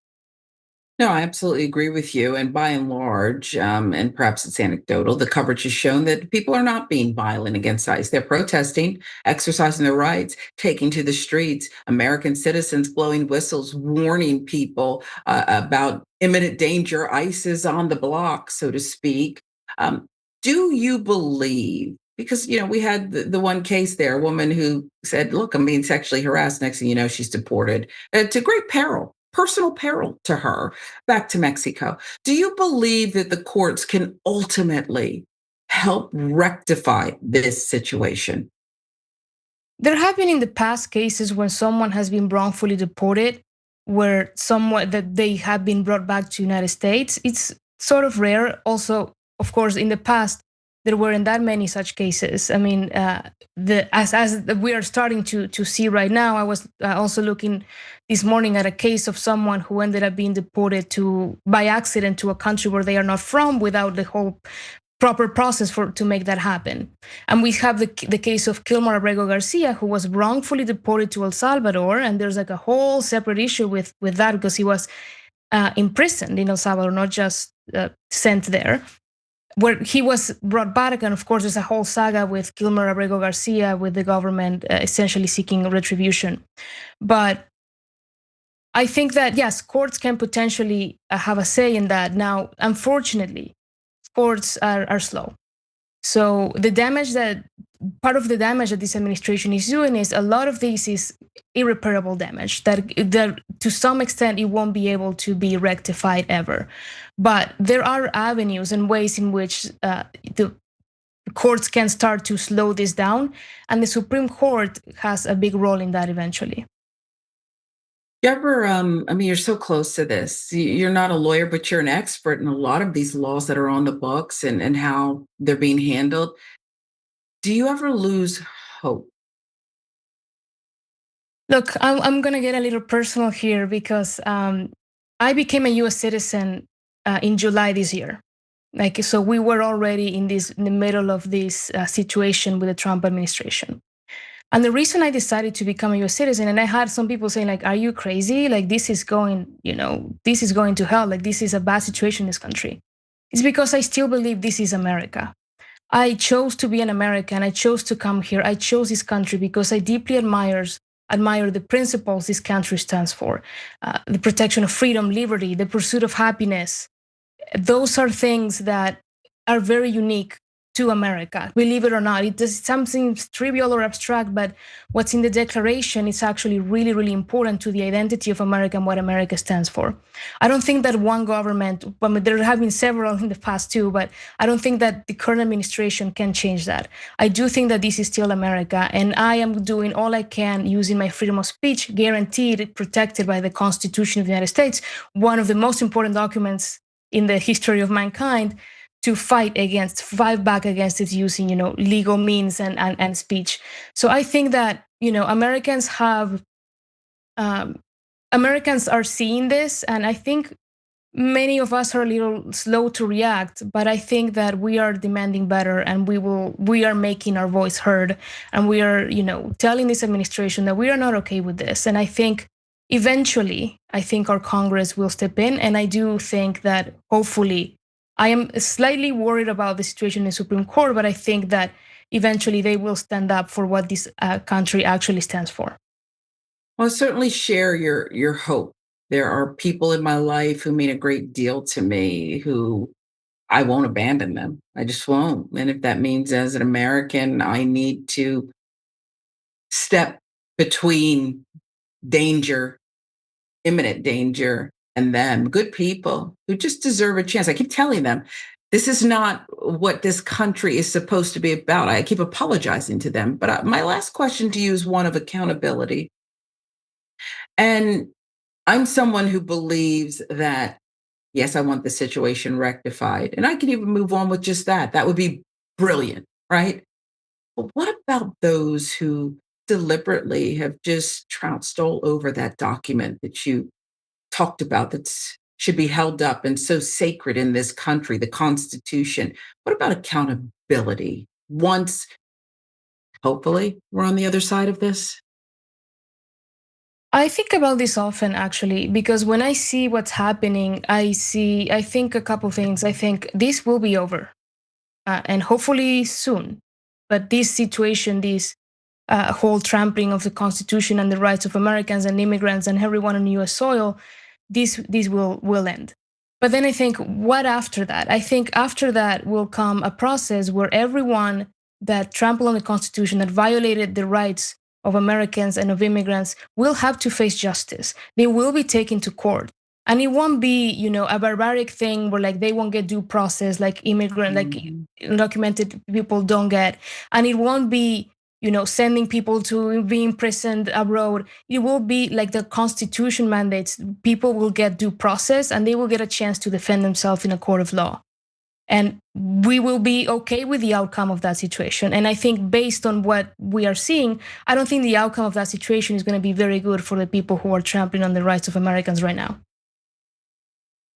No, I absolutely agree with you. And by and large, and perhaps it's anecdotal, the coverage has shown that people are not being violent against ICE. They're protesting, exercising their rights, taking to the streets, American citizens blowing whistles, warning people about imminent danger. ICE is on the block, so to speak. Do you believe, because we had the one case there, a woman who said, look, I'm being sexually harassed. Next thing you know, she's deported to great peril. Personal peril to her, back to Mexico. Do you believe that the courts can ultimately help rectify this situation? There have been in the past cases when someone has been wrongfully deported, where someone that they have been brought back to the United States. It's sort of rare. Also, of course, in the past, there weren't that many such cases. I mean, as we are starting to see right now, I was also looking this morning at a case of someone who ended up being deported by accident to a country where they are not from without the whole proper process to make that happen. And we have the case of Kilmer Abrego Garcia, who was wrongfully deported to El Salvador, and there's like a whole separate issue with that because he was imprisoned in El Salvador, not just sent there, where he was brought back. And of course, there's a whole saga with Kilmer Abrego Garcia, with the government essentially seeking retribution. But I think that, yes, courts can potentially have a say in that. Now, unfortunately, courts are slow. So part of the damage that this administration is doing is a lot of this is irreparable damage that to some extent it won't be able to be rectified ever. But there are avenues and ways in which the courts can start to slow this down, and the Supreme Court has a big role in that eventually. I mean, you're so close to this. You're not a lawyer, but you're an expert in a lot of these laws that are on the books and how they're being handled. Do you ever lose hope? Look, I'm going to get a little personal here because I became a U.S. citizen in July this year. So we were already in the middle of this situation with the Trump administration. And the reason I decided to become a U.S. citizen, and I had some people saying, like, are you crazy? Like, this is going to hell. Like, this is a bad situation in this country. It's because I still believe this is America. I chose to be an American. I chose to come here. I chose this country because I deeply admire the principles this country stands for. The protection of freedom, liberty, the pursuit of happiness. Those are things that are very unique to America, believe it or not. It does something trivial or abstract, but what's in the Declaration is actually really, really important to the identity of America and what America stands for. I don't think that one government, I mean, there have been several in the past too, but I don't think that the current administration can change that. I do think that this is still America, and I am doing all I can using my freedom of speech, guaranteed, protected by the Constitution of the United States, one of the most important documents in the history of mankind, to fight back against it using, legal means and speech. So I think that, Americans are seeing this, and I think many of us are a little slow to react, but I think that we are demanding better, and we are making our voice heard, and we are, telling this administration that we are not okay with this. And I think eventually, our Congress will step in, and I do think that hopefully, I am slightly worried about the situation in the Supreme Court, but I think that eventually they will stand up for what this country actually stands for. Well, I certainly share your hope. There are people in my life who mean a great deal to me, who I won't abandon them. I just won't. And if that means as an American, I need to step between danger, imminent danger, and them, good people who just deserve a chance. I keep telling them, this is not what this country is supposed to be about. I keep apologizing to them. But my last question to you is one of accountability. And I'm someone who believes that, yes, I want the situation rectified. And I can even move on with just that. That would be brilliant, right? But what about those who deliberately have just trounced all over that document that you talked about that should be held up and so sacred in this country, the Constitution? What about accountability once, hopefully, we're on the other side of this? I think about this often, actually, because when I see what's happening, I think a couple things. I think this will be over, and hopefully soon. But this situation, this whole trampling of the Constitution and the rights of Americans and immigrants and everyone on U.S. soil, this will end. But then I think, what after that? I think after that will come a process where everyone that trampled on the Constitution, that violated the rights of Americans and of immigrants, will have to face justice. They will be taken to court. And it won't be, a barbaric thing where like they won't get due process, like like undocumented people don't get. And it won't be, sending people to be imprisoned abroad. It will be like the Constitution mandates. People will get due process and they will get a chance to defend themselves in a court of law. And we will be okay with the outcome of that situation. And I think based on what we are seeing, I don't think the outcome of that situation is going to be very good for the people who are trampling on the rights of Americans right now.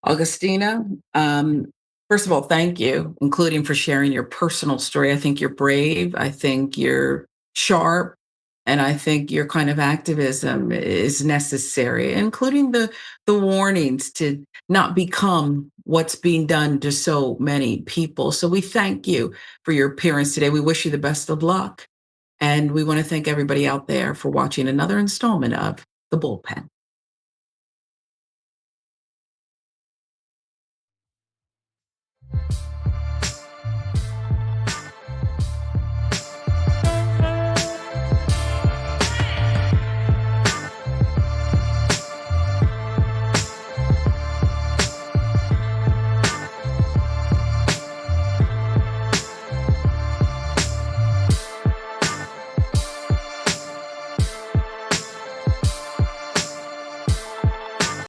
Augustina, first of all, thank you, including for sharing your personal story. I think you're brave. I think you're sharp. And I think your kind of activism is necessary, including the warnings to not become what's being done to so many people. So we thank you for your appearance today. We wish you the best of luck. And we want to thank everybody out there for watching another installment of The Bullpen.